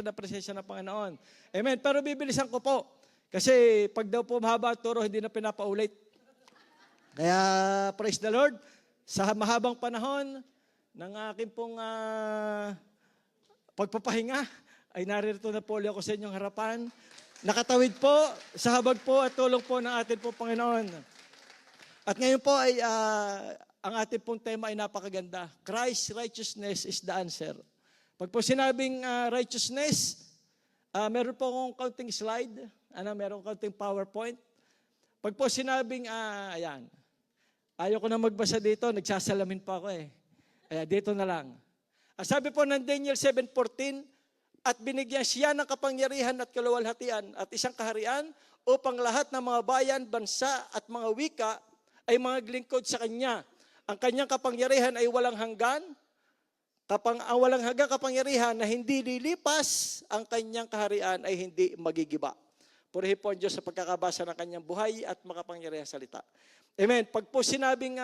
na presensya ng Panginoon. Amen. Pero bibilisan ko po. Kasi pag daw po mahaba at turo, hindi na pinapaulit. Kaya praise the Lord. Sa mahabang panahon ng aking pong pagpapahinga, ay naririto na po ulit ako sa inyong harapan. Nakatawid po sa habag po at tulong po ng ating pong Panginoon. At ngayon po ay ang ating pong tema ay napakaganda. Christ's righteousness is the answer. Pag po sinabing righteousness, meron po akong counting slide, meron counting PowerPoint. Pag po sinabing, ayan, ayaw ko na magbasa dito, nagsasalamin pa ako eh. Ayan, dito na lang. Sabi po ng Daniel 7:14, at binigyan siya ng kapangyarihan at kaluwalhatian at isang kaharian upang lahat ng mga bayan, bansa at mga wika ay mga lingkod sa kanya. Ang kanyang kapangyarihan ay walang hanggan, ang walang hanggang kapangyarihan na hindi lilipas, ang kanyang kaharian ay hindi magigiba. Purihin po ang Diyos sa pagkakabasa ng kanyang buhay at makapangyarihang salita. Amen. Pag po sinabing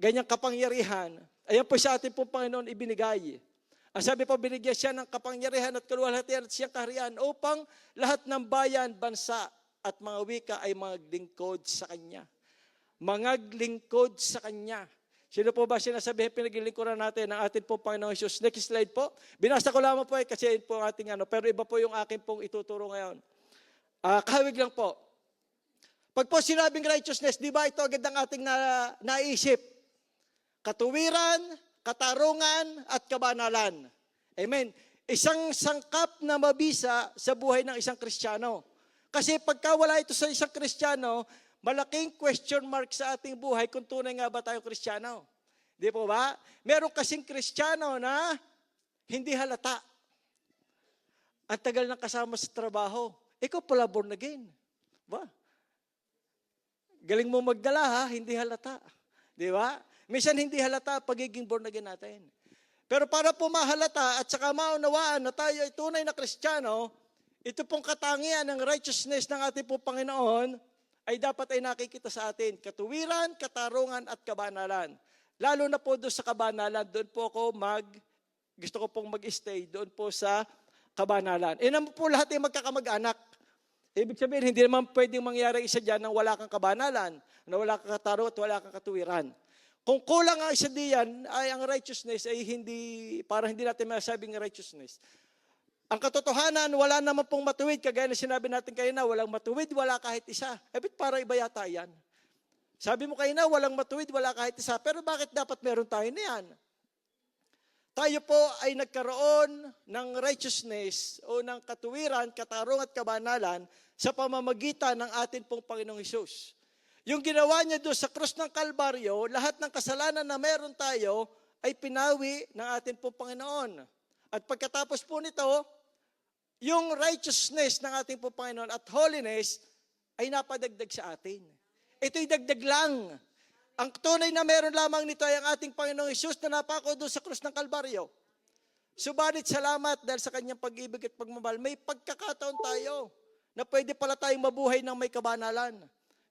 ganyang kapangyarihan, ayan po sa ating po Panginoon ibinigay. Ang sabi po, binigyan siya ng kapangyarihan at kaluwalhatian at siyang kaharian upang lahat ng bayan, bansa at mga wika ay maglingkod sa kanya. Mangaglingkod sa kanya. Sino po ba sinasabihin pinaglilingkuran natin ng ating pong Panginoon Jesus? Next slide po. Binasa ko lamang po kasi yun po ang ating pero iba po yung akin pong ituturo ngayon. Kahawig lang po. Pag po sinabing righteousness, di ba ito agad ang ating naisip? Katuwiran, katarungan, at kabanalan. Amen. Isang sangkap na mabisa sa buhay ng isang Kristiyano. Kasi pagka wala ito sa isang Kristiyano, malaking question mark sa ating buhay kung tunay nga ba tayo Kristiyano. Di po ba? Meron kasing Kristiyano na hindi halata. Ang tagal ng kasama sa trabaho. Ikaw pala born again. Ba? Galing mo magdala ha, hindi halata. Di ba? Minsan hindi halata pagiging born again natin. Pero para po mahalata at saka maunawaan na tayo ay tunay na Kristiyano, ito pong katangian ng righteousness ng ating po Panginoon ay dapat ay nakikita sa atin. Katuwiran, katarungan, at kabanalan. Lalo na po doon sa kabanalan, doon po ako gusto ko pong mag-stay doon po sa kabanalan. Naman po lahat ay magkakamag-anak. Ibig sabihin, hindi naman pwedeng mangyari isa dyan nang wala kang kabanalan, na wala kang katarungan at wala kang katuwiran. Kung kulang ang isa diyan, ay ang righteousness ay parang hindi natin masabing righteousness. Ang katotohanan, wala naman pong matuwid. Kagaya na sinabi natin kayo na, walang matuwid, wala kahit isa. Para iba yata yan. Sabi mo kayo na, walang matuwid, wala kahit isa. Pero bakit dapat meron tayo na yan? Tayo po ay nagkaroon ng righteousness o ng katuwiran, katarungan at kabanalan sa pamamagitan ng atin pong Panginoong Hesus. Yung ginawa niya doon sa krus ng Kalbaryo, lahat ng kasalanan na meron tayo ay pinawi ng atin pong Panginoon. At pagkatapos po nito, yung righteousness ng ating po Panginoon at holiness ay napadagdag sa atin. Ito'y dagdag lang. Ang tunay na meron lamang nito ay ang ating Panginoong Hesus na napako doon sa krus ng Kalbaryo. Subalit salamat dahil sa kanyang pag-ibig at pagmamahal, may pagkakataon tayo na pwede pala tayong mabuhay ng may kabanalan.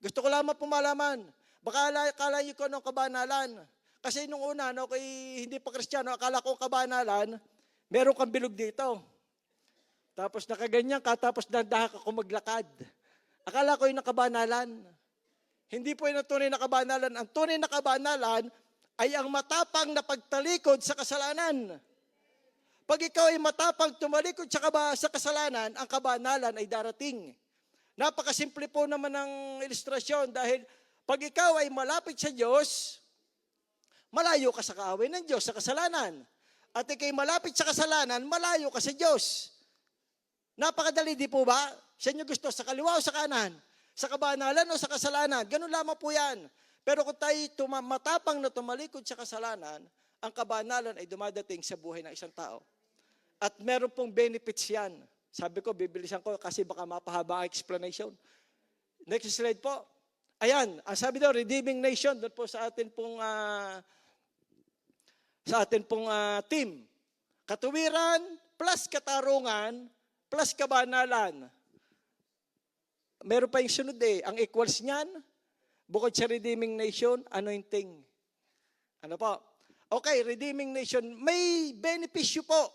Gusto ko lamang pumalaman. Baka akala niyo ko anong kabanalan. Kasi nung una, hindi pa Kristiyano, akala ko kabanalan, meron kang bilog dito. Tapos nakaganyan ka, tapos dadahak ako maglakad. Akala ko yung nakabanalan. Hindi po yung tunay na kabanalan. Ang tunay na kabanalan ay ang matapang na pagtalikod sa kasalanan. Pag ikaw ay matapang tumalikod sa kasalanan, ang kabanalan ay darating. Napakasimple po naman ng ilustrasyon dahil pag ikaw ay malapit sa Diyos, malayo ka sa kaaway ng Diyos, sa kasalanan. At ikay malapit sa kasalanan, malayo ka sa Diyos. Napakadali, di po ba? Sa inyo gusto, sa kaliwa o sa kanan? Sa kabanalan o sa kasalanan? Ganun lamang po yan. Pero kung tayo matapang na tumalikod sa kasalanan, ang kabanalan ay dumadating sa buhay ng isang tao. At meron pong benefits yan. Sabi ko, bibilisan ko kasi baka mapahaba ang explanation. Next slide po. Ayan, ang sabi daw, redeeming nation, doon po sa atin pong team. Katuwiran plus katarungan plus kabanalan. Meron pa yung sunod ang equals niyan, bukod sa redeeming nation, anointing. Ano po? Okay, redeeming nation, may benepisyo po.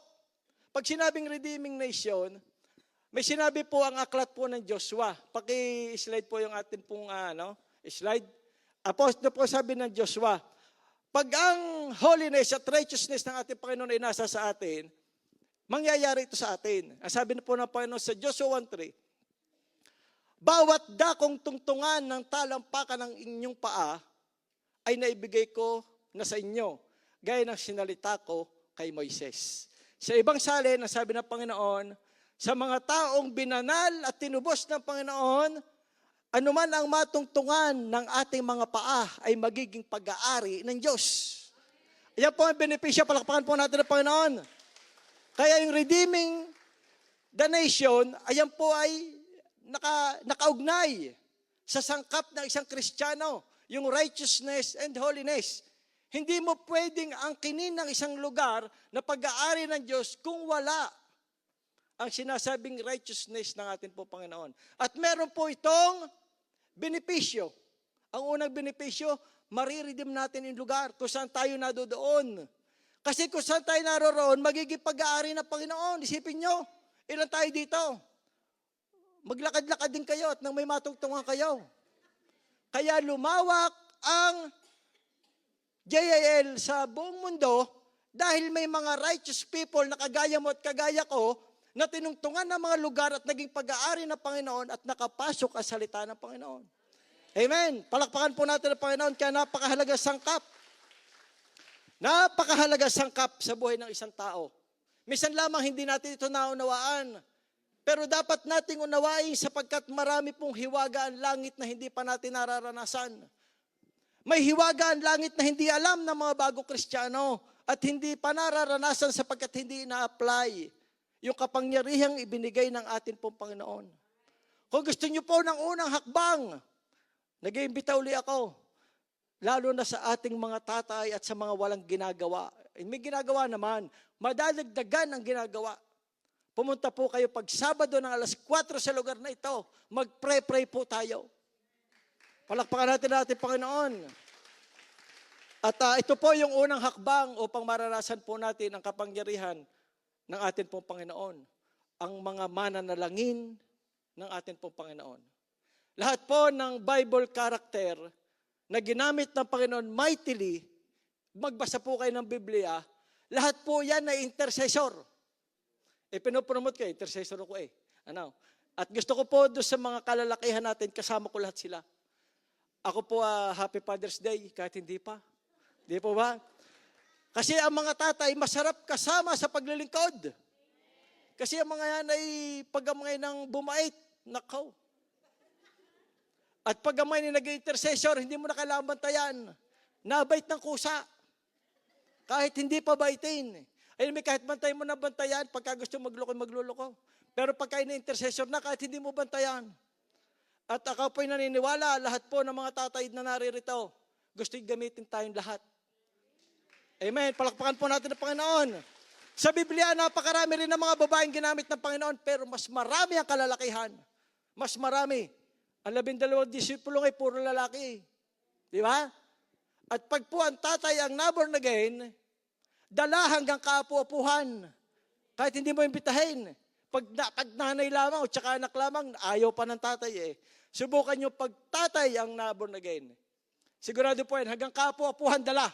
Pag sinabing redeeming nation, may sinabi po ang aklat po ng Joshua. Paki-slide po yung atin pong slide. Apostol po sabi ng Joshua, pag ang holiness at righteousness ng ating Panginoon ay nasa sa atin, mangyayari ito sa atin. Ang sabi na po ng Panginoon sa Joshua 1:3, bawat dakong tungtungan ng talampakan ng inyong paa ay naibigay ko na sa inyo, gaya ng sinalita ko kay Moises. Sa ibang salin, ang sabi ng Panginoon, sa mga taong binanal at tinubos ng Panginoon, anuman ang matungtungan ng ating mga paa ay magiging pag-aari ng Diyos. Ayan po ang benepisyo, palakpakan po natin ng Panginoon. Kaya yung redeeming the nation, ayan po ay nakaugnay sa sangkap ng isang Kristiyano, yung righteousness and holiness. Hindi mo pwedeng angkinin ng isang lugar na pag-aari ng Diyos kung wala ang sinasabing righteousness ng ating po Panginoon. At meron po itong benepisyo. Ang unang benepisyo, mariredeem natin yung lugar kung saan tayo nadoon. Kasi kung saan tayo naroroon, magiging pag-aari ng Panginoon. Isipin nyo, ilan tayo dito? Maglakad-lakad din kayo at nang may matungtungan kayo. Kaya lumawak ang JIL sa buong mundo dahil may mga righteous people na kagaya mo at kagaya ko na tinungtungan ng mga lugar at naging pag-aari ng Panginoon at nakapasok ang salita ng Panginoon. Amen. Palakpakan po natin ang Panginoon kaya napakahalaga sangkap. Napakahalaga sangkap sa buhay ng isang tao. Minsan lamang hindi natin ito naunawaan. Pero dapat nating unawain sapagkat marami pong hiwaga ang langit na hindi pa natin nararanasan. May hiwaga ang langit na hindi alam ng mga bagong Kristiyano at hindi pa nararanasan sapagkat hindi ina-apply yung kapangyarihang ibinigay ng atin pong Panginoon. Kung gusto niyo po ng unang hakbang, nag-iimbita uli ako, lalo na sa ating mga tatay at sa mga walang ginagawa. May ginagawa naman, madadagdagan ang ginagawa. Pumunta po kayo pag Sabado ng alas 4 sa lugar na ito, mag-pray po tayo. Palakpakan natin natin, Panginoon. At ito po yung unang hakbang upang maranasan po natin ang kapangyarihan ng atin pong Panginoon. Ang mga mananalangin ng atin pong Panginoon. Lahat po ng Bible character na ginamit ng Panginoon mightily, magbasa po kayo ng Biblia, lahat po yan ay intercessor. Pinopromote ko, intercessor ako At gusto ko po doon sa mga kalalakihan natin, kasama ko lahat sila. Ako po, Happy Father's Day, kahit hindi pa. Di po ba? Kasi ang mga tatay, masarap kasama sa paglilingkod. Kasi ang mga yan ay pag-amay ng bumait, nakaw. At pag-amay ni nag-intercessor, hindi mo na kailangan bantayan. Nabait ng kusa. Kahit hindi pa baitin. Ay, may kahit bantay mo na bantayan, pagka gusto magloko, magluloko. Pero pagka ina-intercessor na, kahit hindi mo bantayan. At ako po'y naniniwala, lahat po ng mga tatay na naririto, gusto gamitin tayong lahat. Amen. Palakpakan po natin ang Panginoon. Sa Biblia, napakarami rin ng mga babaeng ginamit ng Panginoon, pero mas marami ang kalalakihan. Mas marami. Ang 12 disipulo ay puro lalaki. Di ba? At pag po ang tatay ang naborn again, dala hanggang kaapu-apuhan. Kahit hindi mo imbitahin. Pag nanay lamang o tsaka anak lamang, ayaw pa ng tatay Subukan nyo pag tatay ang naborn again. Sigurado po yan, hanggang kaapu-apuhan dala.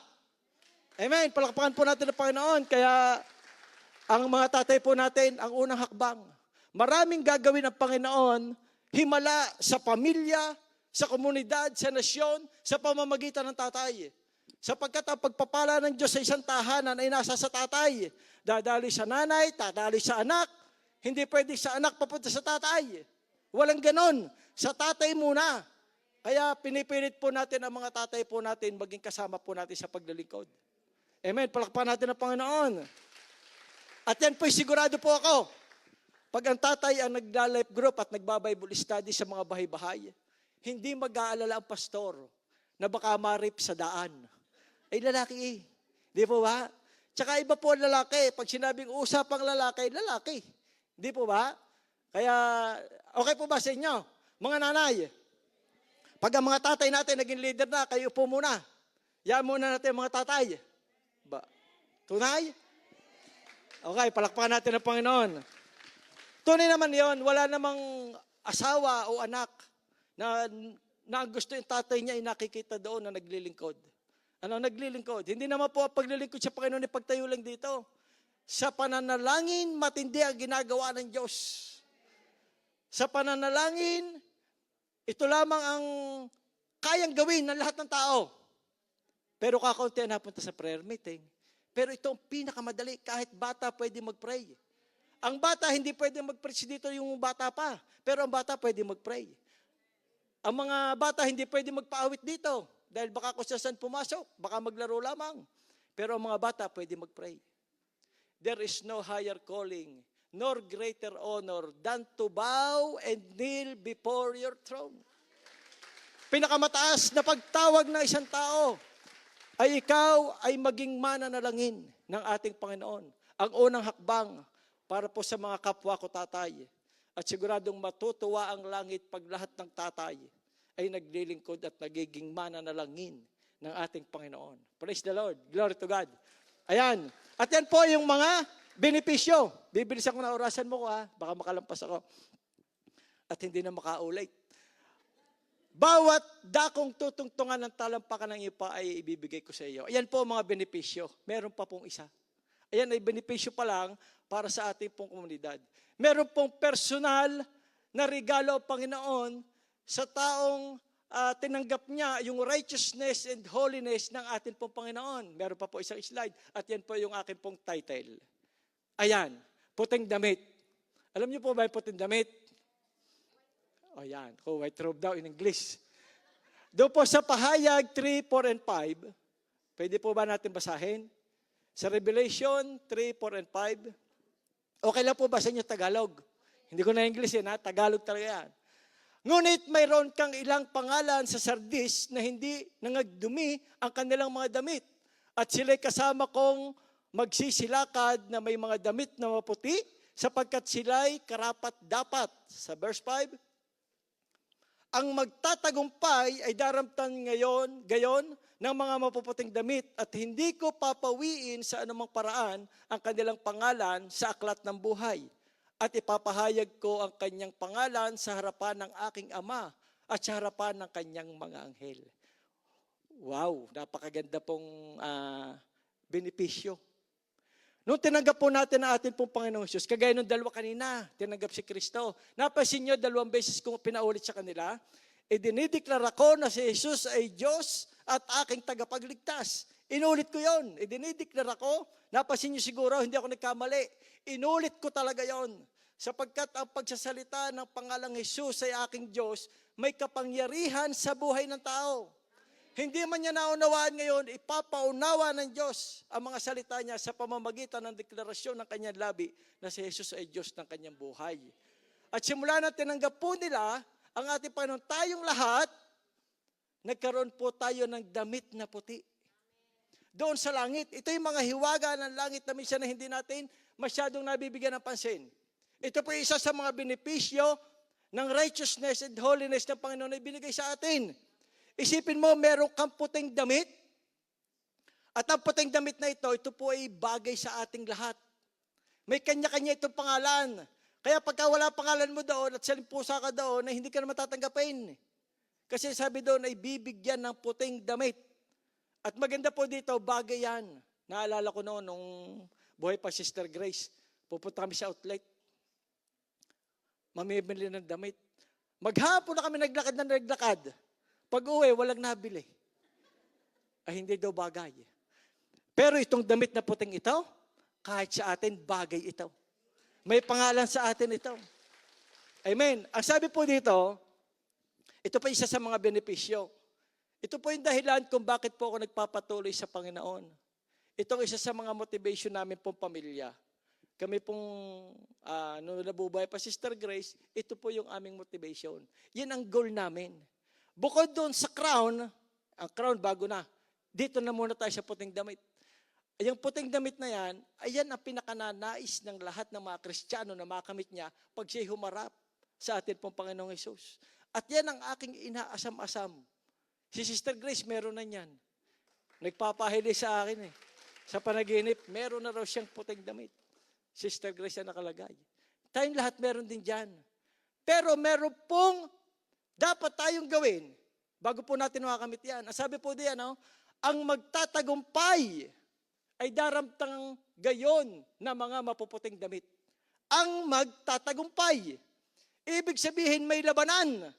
Amen. Palakpakan po natin ang Panginoon. Kaya ang mga tatay po natin, ang unang hakbang. Maraming gagawin ng Panginoon, himala sa pamilya, sa komunidad, sa nasyon, sa pamamagitan ng tatay. Sapagkat ang pagpapala ng Diyos sa isang tahanan ay nasa sa tatay. Dadali sa nanay, dadali sa anak. Hindi pwede sa anak papunta sa tatay. Walang ganon. Sa tatay muna. Kaya pinipilit po natin ang mga tatay po natin maging kasama po natin sa paglilingkod. Amen. Palakpakan natin ang Panginoon. At yan po'y sigurado po ako. Pag ang tatay ang nagla-life group at nagba-Bible study sa mga bahay-bahay, hindi mag-aalala ang pastor na baka marip sa daan. Ay lalaki Di po ba? Tsaka iba po ang lalaki. Pag sinabing usapang lalaki, lalaki. Di po ba? Kaya, okay po ba sa inyo? Mga nanay, pag ang mga tatay natin naging leader na, kayo po muna. Yan muna natin mga tatay. Tunay? Okay, palakpakan natin ang Panginoon. Tunay naman yon, wala namang asawa o anak na gusto yung tatay niya ay nakikita doon na naglilingkod. Ano, naglilingkod. Hindi naman po ang paglilingkod sa Panginoon ay pagtayo lang dito. Sa pananalangin, matindi ang ginagawa ng Diyos. Sa pananalangin, ito lamang ang kayang gawin ng lahat ng tao. Pero kakaunti na napunta sa prayer meeting. Pero ito ang pinakamadali, kahit bata pwede mag-pray. Ang bata hindi pwede mag-preach dito yung bata pa. Pero ang bata pwede mag-pray. Ang mga bata hindi pwede magpaawit dito. Dahil baka kung saan pumasok, baka maglaro lamang. Pero ang mga bata pwede mag-pray. There is no higher calling, nor greater honor than to bow and kneel before your throne. Pinakamataas na pagtawag ng isang tao ay ikaw ay maging mananalangin ng ating Panginoon. Ang unang hakbang para po sa mga kapwa ko tatay. At siguradong matutuwa ang langit pag lahat ng tatay ay naglilingkod at nagiging mananalangin ng ating Panginoon. Praise the Lord. Glory to God. Ayan. At yan po yung mga benepisyo. Bibilisan ko na orasan mo ko ha. Baka makalampas ako. At hindi na makaulit. Bawat dakong tutungtungan ng talampakan ng ipa ay ibibigay ko sa iyo. Ayan po mga benepisyo. Meron pa pong isa. Ayan ay benepisyo pa lang para sa ating pong komunidad. Meron pong personal na regalo ang Panginoon sa taong tinanggap niya yung righteousness and holiness ng ating pong Panginoon. Meron pa po isang slide at yan po yung aking pong title. Ayan, puting damit. Alam niyo po ba yung puting damit? O yan, white robe daw in English. Doon po sa Pahayag 3, 4, and 5, pwede po ba natin basahin? Sa Revelation 3, 4, and 5, okay lang po ba sa inyo Tagalog? Hindi ko na English yan, Tagalog talaga yan. Ngunit mayroon kang ilang pangalan sa Sardis na hindi nangagdumi ang kanilang mga damit. At sila'y kasama kong magsisilakad na may mga damit na maputi sapagkat sila'y karapat-dapat. Sa verse 5, ang magtatagumpay ay daramtan gayon ng mga mapuputing damit at hindi ko papawiin sa anumang paraan ang kanilang pangalan sa aklat ng buhay. At ipapahayag ko ang kanyang pangalan sa harapan ng aking Ama at sa harapan ng kanyang mga anghel. Wow, napakaganda pong benepisyo. Nung tinanggap po natin ang ating pong Panginoong Jesus, kagaya nung dalawa kanina, tinanggap si Kristo. Napansin nyo, 2 beses kong pinaulit sa kanila, idinideklara ko na si Jesus ay Diyos at aking tagapagligtas. Inulit ko yon. Idinideklara ko, napansin nyo siguro, hindi ako nagkamali. Inulit ko talaga yon. Sapagkat ang pagsasalita ng pangalang Jesus ay aking Diyos, may kapangyarihan sa buhay ng tao. Hindi man niya naunawaan ngayon, ipapaunawa ng Diyos ang mga salita niya sa pamamagitan ng deklarasyon ng kanyang labi na si Jesus ay Diyos ng kanyang buhay. At simula na tinanggap po nila ang ating Panginoon, tayong lahat, nagkaroon po tayo ng damit na puti. Doon sa langit, ito yung mga hiwaga ng langit na minsan na hindi natin masyadong nabibigyan ng pansin. Ito po isa sa mga benepisyo ng righteousness and holiness ng Panginoon na ibinigay sa atin. Isipin mo, meron kang puting damit. At ang puting damit na ito po ay bagay sa ating lahat. May kanya-kanya itong pangalan. Kaya pagka wala pangalan mo doon at salimpusa ka doon, na hindi ka na matatanggapin. Kasi sabi doon ay bibigyan ng puting damit. At maganda po dito, bagay yan. Naalala ko noon, nung buhay pa Sister Grace, pupunta kami sa outlet. Mamimili ng damit. Maghapon na kami naglakad. Pag-uwi, walang nabili. Ay, hindi daw bagay. Pero itong damit na puting ito, kahit sa atin, bagay ito. May pangalan sa atin ito. Amen. Ang sabi po dito, ito pa isa sa mga benepisyo. Ito po yung dahilan kung bakit po ako nagpapatuloy sa Panginoon. Itong isa sa mga motivation namin pong pamilya. Kami pong, nung nabubuhay pa Sister Grace, ito po yung aming motivation. Yan ang goal namin. Bukod doon sa crown, ang crown bago na, dito na muna tayo sa puting damit. Yung puting damit na yan, ayan ang pinakananais ng lahat ng mga Kristiyano na makamit niya pag siya humarap sa atin pong Panginoong Hesus. At yan ang aking inaasam-asam. Si Sister Grace, meron na yan. Nagpapahili sa akin Sa panaginip, meron na raw siyang puting damit. Sister Grace na nakalagay. Tayong lahat meron din dyan. Pero meron pong dapat tayong gawin bago po natin makakamit yan. Ang sabi po diyan, ang magtatagumpay ay daramtang gayon na mga mapuputing damit. Ang magtatagumpay. Ibig sabihin may labanan.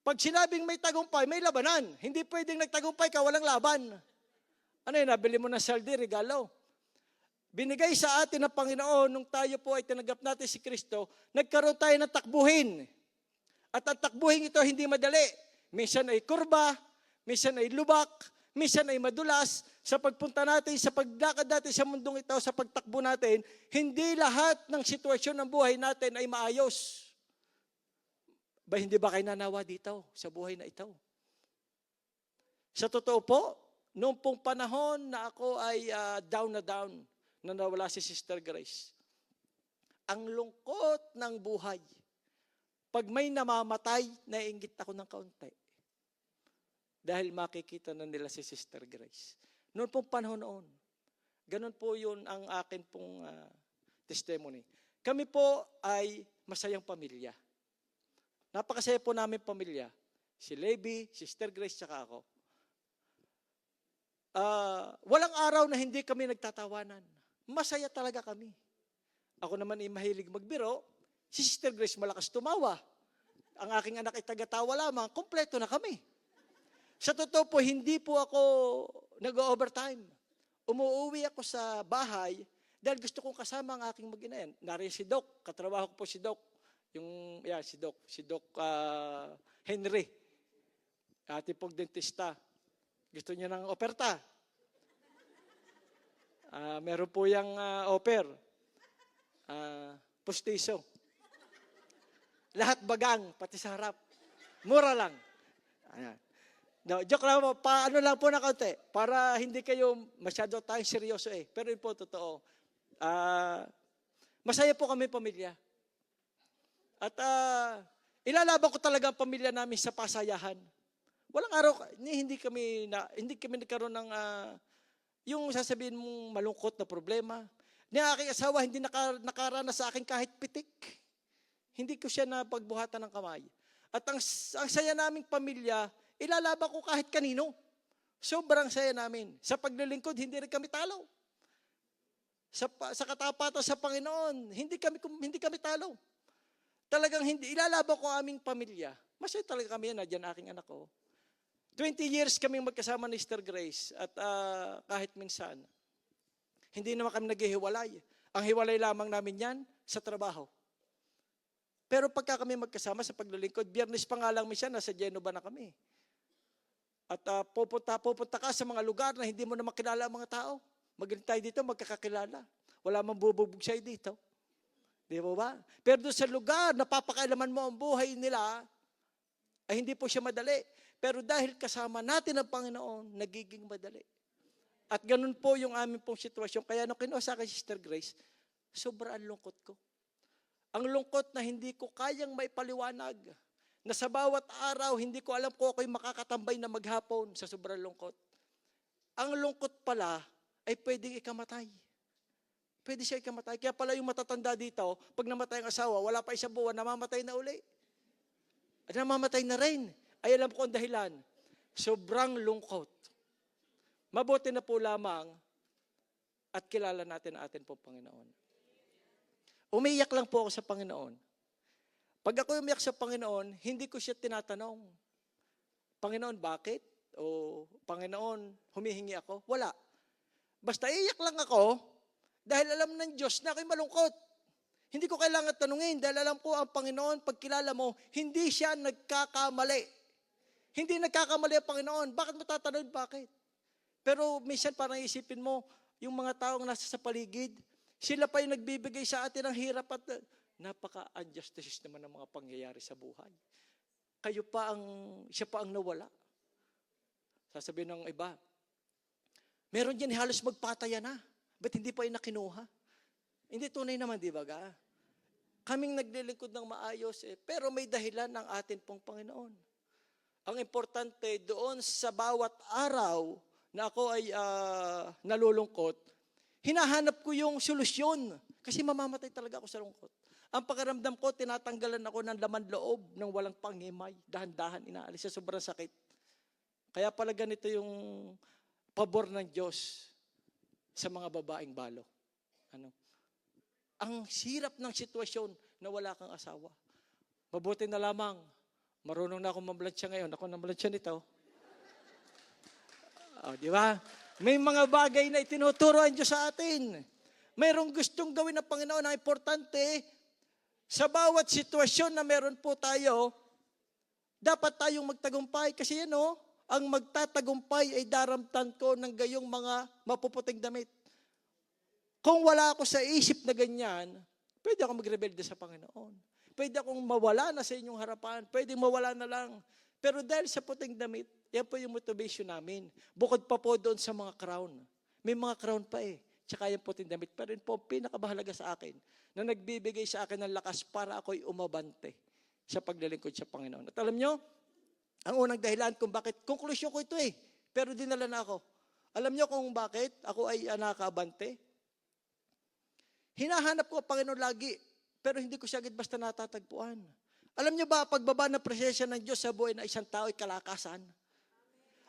Pag sinabing may tagumpay, may labanan. Hindi pwedeng nagtagumpay ka, walang laban. Ano yun, nabili mo ng saldi, regalo. Binigay sa atin ng Panginoon nung tayo po ay tinanggap natin si Kristo, nagkaroon tayo ng takbuhin. At ang takbuhin ito hindi madali. Minsan ay kurba, minsan ay lubak, minsan ay madulas. Sa pagpunta natin, sa paglakad natin sa mundong ito, sa pagtakbo natin, hindi lahat ng sitwasyon ng buhay natin ay maayos. Hindi ba kayo nanawa dito sa buhay na ito? Sa totoo po, noong pong panahon na ako ay down na nawala si Sister Grace, ang lungkot ng buhay. Pag may namamatay, naiinggit ako ng kaunti. Dahil makikita na nila si Sister Grace. Noon pong panahon noon, ganun po yun ang akin pong testimony. Kami po ay masayang pamilya. Napakasaya po namin pamilya. Si Levi, Sister Grace, tsaka ako. Walang araw na hindi kami nagtatawanan. Masaya talaga kami. Ako naman ay mahilig magbiro. Si Sister Grace malakas tumawa. Ang aking anak ay taga-tawa lamang. Kompleto na kami. Sa totoo po, hindi po ako nag-overtime. Umuwi ako sa bahay dahil gusto kong kasama ang aking mag-ina. Nariyan si Doc. Katrabaho ko po si Doc. Si Doc Henry. Ate pong dentista. Gusto niya ng operta. Meron po yung oper. Pustiso. Lahat bagang, pati sa harap. Mura lang. Ayan. No, joke lang po, paano lang po na kaunti. Para hindi kayo masyado tayong seryoso Pero yun po, totoo. Masaya po kami pamilya. At ilalaban ko talaga ang pamilya namin sa pasayahan. Walang araw, hindi kami nagkaroon ng yung sasabihin mong malungkot na problema. Ni aking asawa, hindi nakaranas sa akin kahit pitik. Hindi ko siya napagbuhatan ng kamay. At ang saya naming pamilya, ilalaban ko kahit kanino. Sobrang saya namin. Sa paglilingkod, hindi rin kami talo. Sa katapatan sa Panginoon, hindi kami talo. Talagang ilalaban ko aming pamilya. Masaya talaga kami yan, nadyan aking anak ko. 20 years kaming magkasama ni Sister Grace at kahit minsan, hindi naman kami naghihiwalay. Ang hiwalay lamang namin yan sa trabaho. Pero pagka kami magkasama sa paglilingkod, Biyernes pa nga lang minsan, nasa Genova na kami. At pupunta ka sa mga lugar na hindi mo na makilala ang mga tao. Magaling tayo dito, magkakakilala. Wala mang bububog sa'yo dito. Di ba? Pero doon sa lugar, napapakailaman mo ang buhay nila, ay hindi po siya madali. Pero dahil kasama natin ang Panginoon, nagiging madali. At ganun po yung amin pong sitwasyon. Kaya nung kinuha sa akin, Sister Grace, sobrang lungkot ko. Ang lungkot na hindi ko kayang maipaliwanag. Na sa bawat araw, hindi ko alam kung ako'y makakatambay na maghapon sa sobrang lungkot. Ang lungkot pala ay pwedeng ikamatay. Pwede siya ikamatay. Kaya pala yung matatanda dito, pag namatay ang asawa, wala pa isang buwan, namamatay na uli. At namamatay na rin. Ay alam ko ang dahilan. Sobrang lungkot. Mabuti na po lamang at kilala natin ang atin po Panginoon. Umiiyak lang po ako sa Panginoon. Pag ako umiyak sa Panginoon, hindi ko siya tinatanong, Panginoon, bakit? O Panginoon, humihingi ako? Wala. Basta iiyak lang ako dahil alam ng Diyos na ako'y malungkot. Hindi ko kailangan tanungin dahil alam ko ang Panginoon, pag kilala mo, hindi siya nagkakamali. Hindi nagkakamali ang Panginoon. Bakit mo tatanungin? Bakit? Pero minsan parang isipin mo, yung mga taong nasa sa paligid, sila pa yung nagbibigay sa atin ng hirap at napaka-injustice naman ng mga pangyayari sa buhay. Siya pa ang nawala. Sasabihin ng iba, meron dyan halos magpataya na. Ba't hindi pa yung nakinuha? Hindi tunay naman, di ba ga? Kaming naglilingkod ng maayos pero may dahilan ng atin pong Panginoon. Ang importante doon sa bawat araw na ako ay nalulungkot, hinahanap ko yung solusyon. Kasi mamamatay talaga ako sa lungkot. Ang pakiramdam ko, tinatanggalan ako ng laman loob ng walang panghimay. Dahan-dahan inaalis sa sobrang sakit. Kaya pala ganito yung pabor ng Diyos sa mga babaeng balo. Ano? Ang hirap ng sitwasyon na wala kang asawa. Mabuti na lamang, marunong na akong mamlansya ngayon. Ako namlansya nito. Di ba? May mga bagay na itinuturo ang Diyos sa atin. Mayroong gustong gawin ng Panginoon na importante. Sa bawat sitwasyon na meron po tayo, dapat tayong magtagumpay. Kasi ang magtatagumpay ay daramtan ko ng gayong mga mapuputing damit. Kung wala ako sa isip na ganyan, pwede ako magrebelde sa Panginoon. Pwede akong mawala na sa inyong harapan. Pwede mawala na lang. Pero dahil sa puting damit, yan po yung motivation namin. Bukod pa po doon sa mga crown. May mga crown pa Tsaka yung puting damit pa rin po pinakamahalaga sa akin na nagbibigay sa akin ng lakas para ako'y umabante sa paglilingkod sa Panginoon. At alam nyo, ang unang dahilan kung bakit, konklusyon ko ito pero dinala na ako. Alam nyo kung bakit ako ay nakakabante? Hinahanap ko ang Panginoon lagi, pero hindi ko siya agad basta natatagpuan. Alam nyo ba, pagbaba ng presensya ng Diyos sa buhay na isang tao ay kalakasan?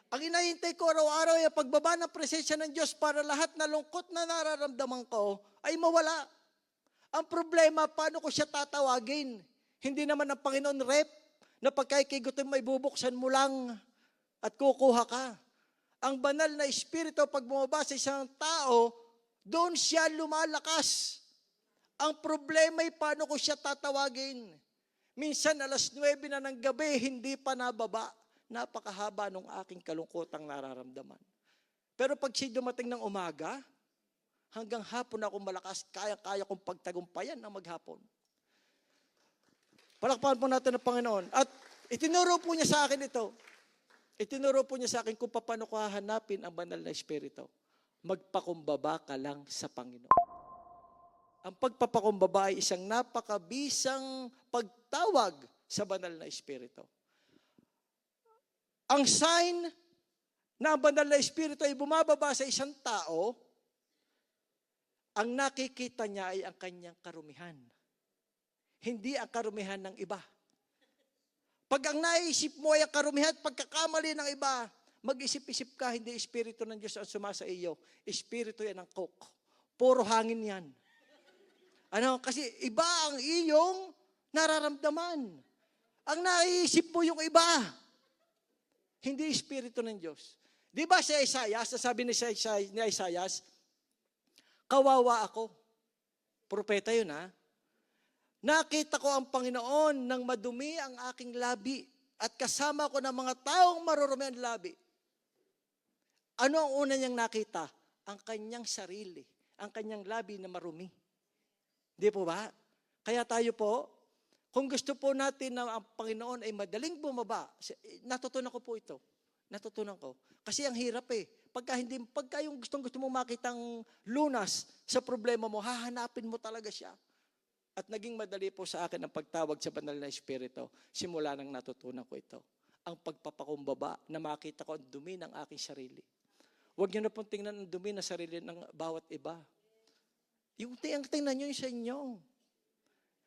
Ang inahintay ko araw-araw ay pagbaba ng presensya ng Diyos para lahat na lungkot na nararamdaman ko ay mawala. Ang problema, paano ko siya tatawagin? Hindi naman ang Panginoon rep na pagkaikigutom ay bubuksan mo lang at kukuha ka. Ang banal na espiritu pag bumaba sa isang tao, doon siya lumalakas. Ang problema ay paano ko siya tatawagin. Minsan 9:00 na ng gabi, hindi pa nababa. Napakahaba ng aking kalungkotang nararamdaman. Pero pag siya dumating ng umaga, hanggang hapon ako malakas, kaya kong pagtagumpayan ng maghapon. Palakpakan po natin ang Panginoon. At itinuro po niya sa akin ito. Itinuro po niya sa akin kung paano ko hahanapin ang banal na espiritu. Magpakumbaba ka lang sa Panginoon. Ang pagpapakumbaba ay isang napakabisang pagtawag sa banal na espiritu. Ang sign na ang banal na espiritu ay bumababa sa isang tao, ang nakikita niya ay ang kanyang karumihan. Hindi ang karumihan ng iba. Pag ang naisip mo ay ang karumihan at pagkakamali ng iba, mag-isip-isip ka, hindi espiritu ng Diyos ang sumasa iyo. Espiritu yan ng coke. Puro hangin yan. Kasi iba ang iyong nararamdaman. Ang naisip mo yung iba. Hindi espiritu ng Diyos. Di ba si Isaias, sabi ni Isaias, kawawa ako. Propeta yun Nakita ko ang Panginoon nang madumi ang aking labi at kasama ko ng mga taong marurumi ang labi. Ano ang una niyang nakita? Ang kanyang sarili, ang kanyang labi na marumi. Di po ba? Kaya tayo po, kung gusto po natin na ang Panginoon ay madaling bumaba, natutunan ko po ito. Natutunan ko. Kasi ang hirap Pagka yung gusto mo makitang lunas sa problema mo, hahanapin mo talaga siya. At naging madali po sa akin ang pagtawag sa banal na espiritu. Simula nang natutunan ko ito. Ang pagpapakumbaba na makita ko ang dumi ng aking sarili. Huwag niyo na pong tingnan ang dumi na sarili ng bawat iba. Yung tingnan niyo yung sa inyo.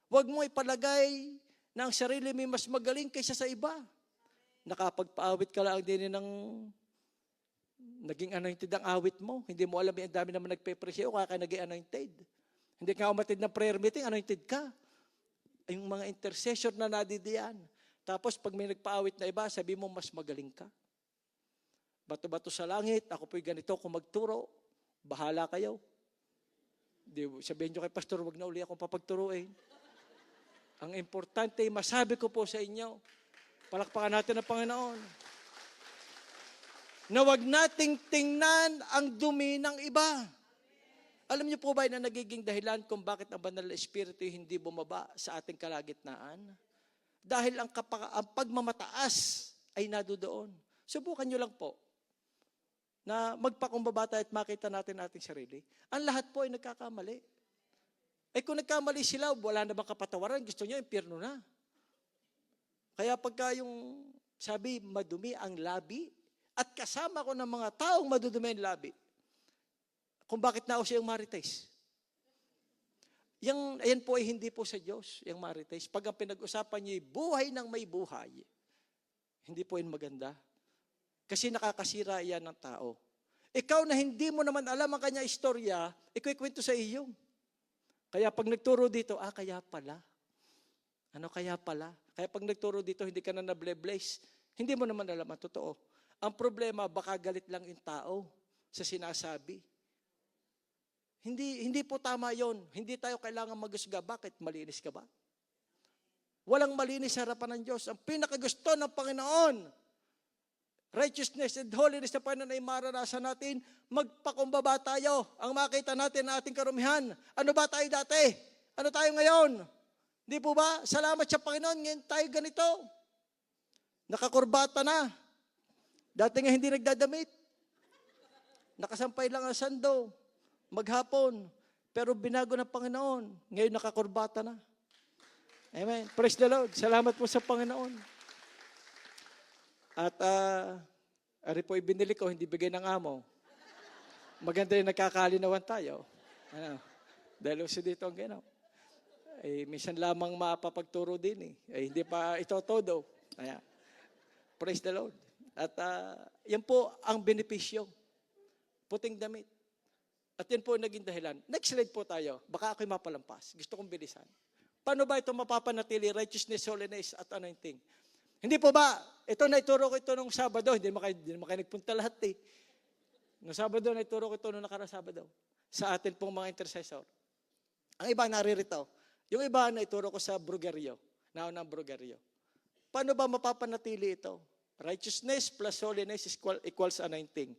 Huwag mo ipalagay na ang sarili mo mas magaling kaysa sa iba. Nakapagpaawit ka lang din ng naging anointed ang awit mo. Hindi mo alam yung dami naman nagpe-presyo kaya naging anointed. Hindi ka umatid ng prayer meeting, anointed ka. Yung mga intercessor na nadidiyan. Tapos pag may nagpaawit na iba, sabi mo mas magaling ka. Bato-bato sa langit, ako po'y ganito, kung magturo, bahala kayo. Sabihin nyo kay pastor, wag na uli akong papagturuin. Ang importante, masabi ko po sa inyo, palakpakan natin ang Panginoon, na wag nating tingnan ang dumi ng iba. Alam niyo po ba na nagiging dahilan kung bakit ang banal na espiritu hindi bumaba sa ating kalagitnaan? Dahil ang pagmamataas ay nadoon. Subukan niyo lang po na magpakumbaba tayo at makita natin ating sarili. Ang lahat po ay nagkakamali. Kung nagkamali sila, wala na bang kapatawaran? Gusto niyo, impyerno na. Kaya pagka yung sabi, madumi ang labi, at kasama ko ng mga taong madudumi ang labi, kung bakit nao siyang marites. Ayan po ay hindi po sa Diyos, yung marites. Pag ang pinag-usapan niyo buhay ng may buhay, hindi po yun maganda. Kasi nakakasira yan ng tao. Ikaw na hindi mo naman alam ang kanya istorya, ikuikwento sa iyo. Kaya pag nagturo dito, kaya pala. Ano kaya pala? Kaya pag nagturo dito, hindi ka na nable-bless. Hindi mo naman alam ang totoo. Ang problema, baka galit lang yung tao sa sinasabi. Hindi po tama yon. Hindi tayo kailangan magusga. Bakit? Malinis ka ba? Walang malinis sa harapan ng Diyos. Ang pinakagusto ng Panginoon, righteousness and holiness na Panginoon ay maranasan natin, magpakumbaba tayo. Ang makita natin na ating karumihan. Ano ba tayo dati? Ano tayo ngayon? Hindi po ba? Salamat sa Panginoon, ngayon tayo ganito. Nakakurbata na. Dati nga hindi nagdadamit. Nakasampay lang ang sando. Maghapon. Pero binago ng Panginoon. Ngayon nakakurbata na. Amen. Praise the Lord. Salamat po sa Panginoon. At ari po ibinili ko, hindi bigay ng amo. Maganda yung nagkakalinawan tayo. Ano? Dahil uso dito ang ginaw. Minsan lamang mapapagturo din hindi pa ito todo. Ayan. Praise the Lord. At yan po ang benepisyo. Puting damit. At yan po ang naging dahilan. Next slide po tayo. Baka ako'y mapalampas. Gusto kong bilisan. Paano ba ito mapapanatili? Righteousness, holiness, at anointing. Hindi po ba? Ito naituro ko ito nung Sabado. Hindi naman kayo nagpunta lahat Nung Sabado, naituro ko ito nung nakarang Sabado. Sa atin pong mga intercessor. Ang iba naririto. Yung iba naituro ko sa Brugario. Naunang Brugario. Paano ba mapapanatili ito? Righteousness plus holiness equals anointing.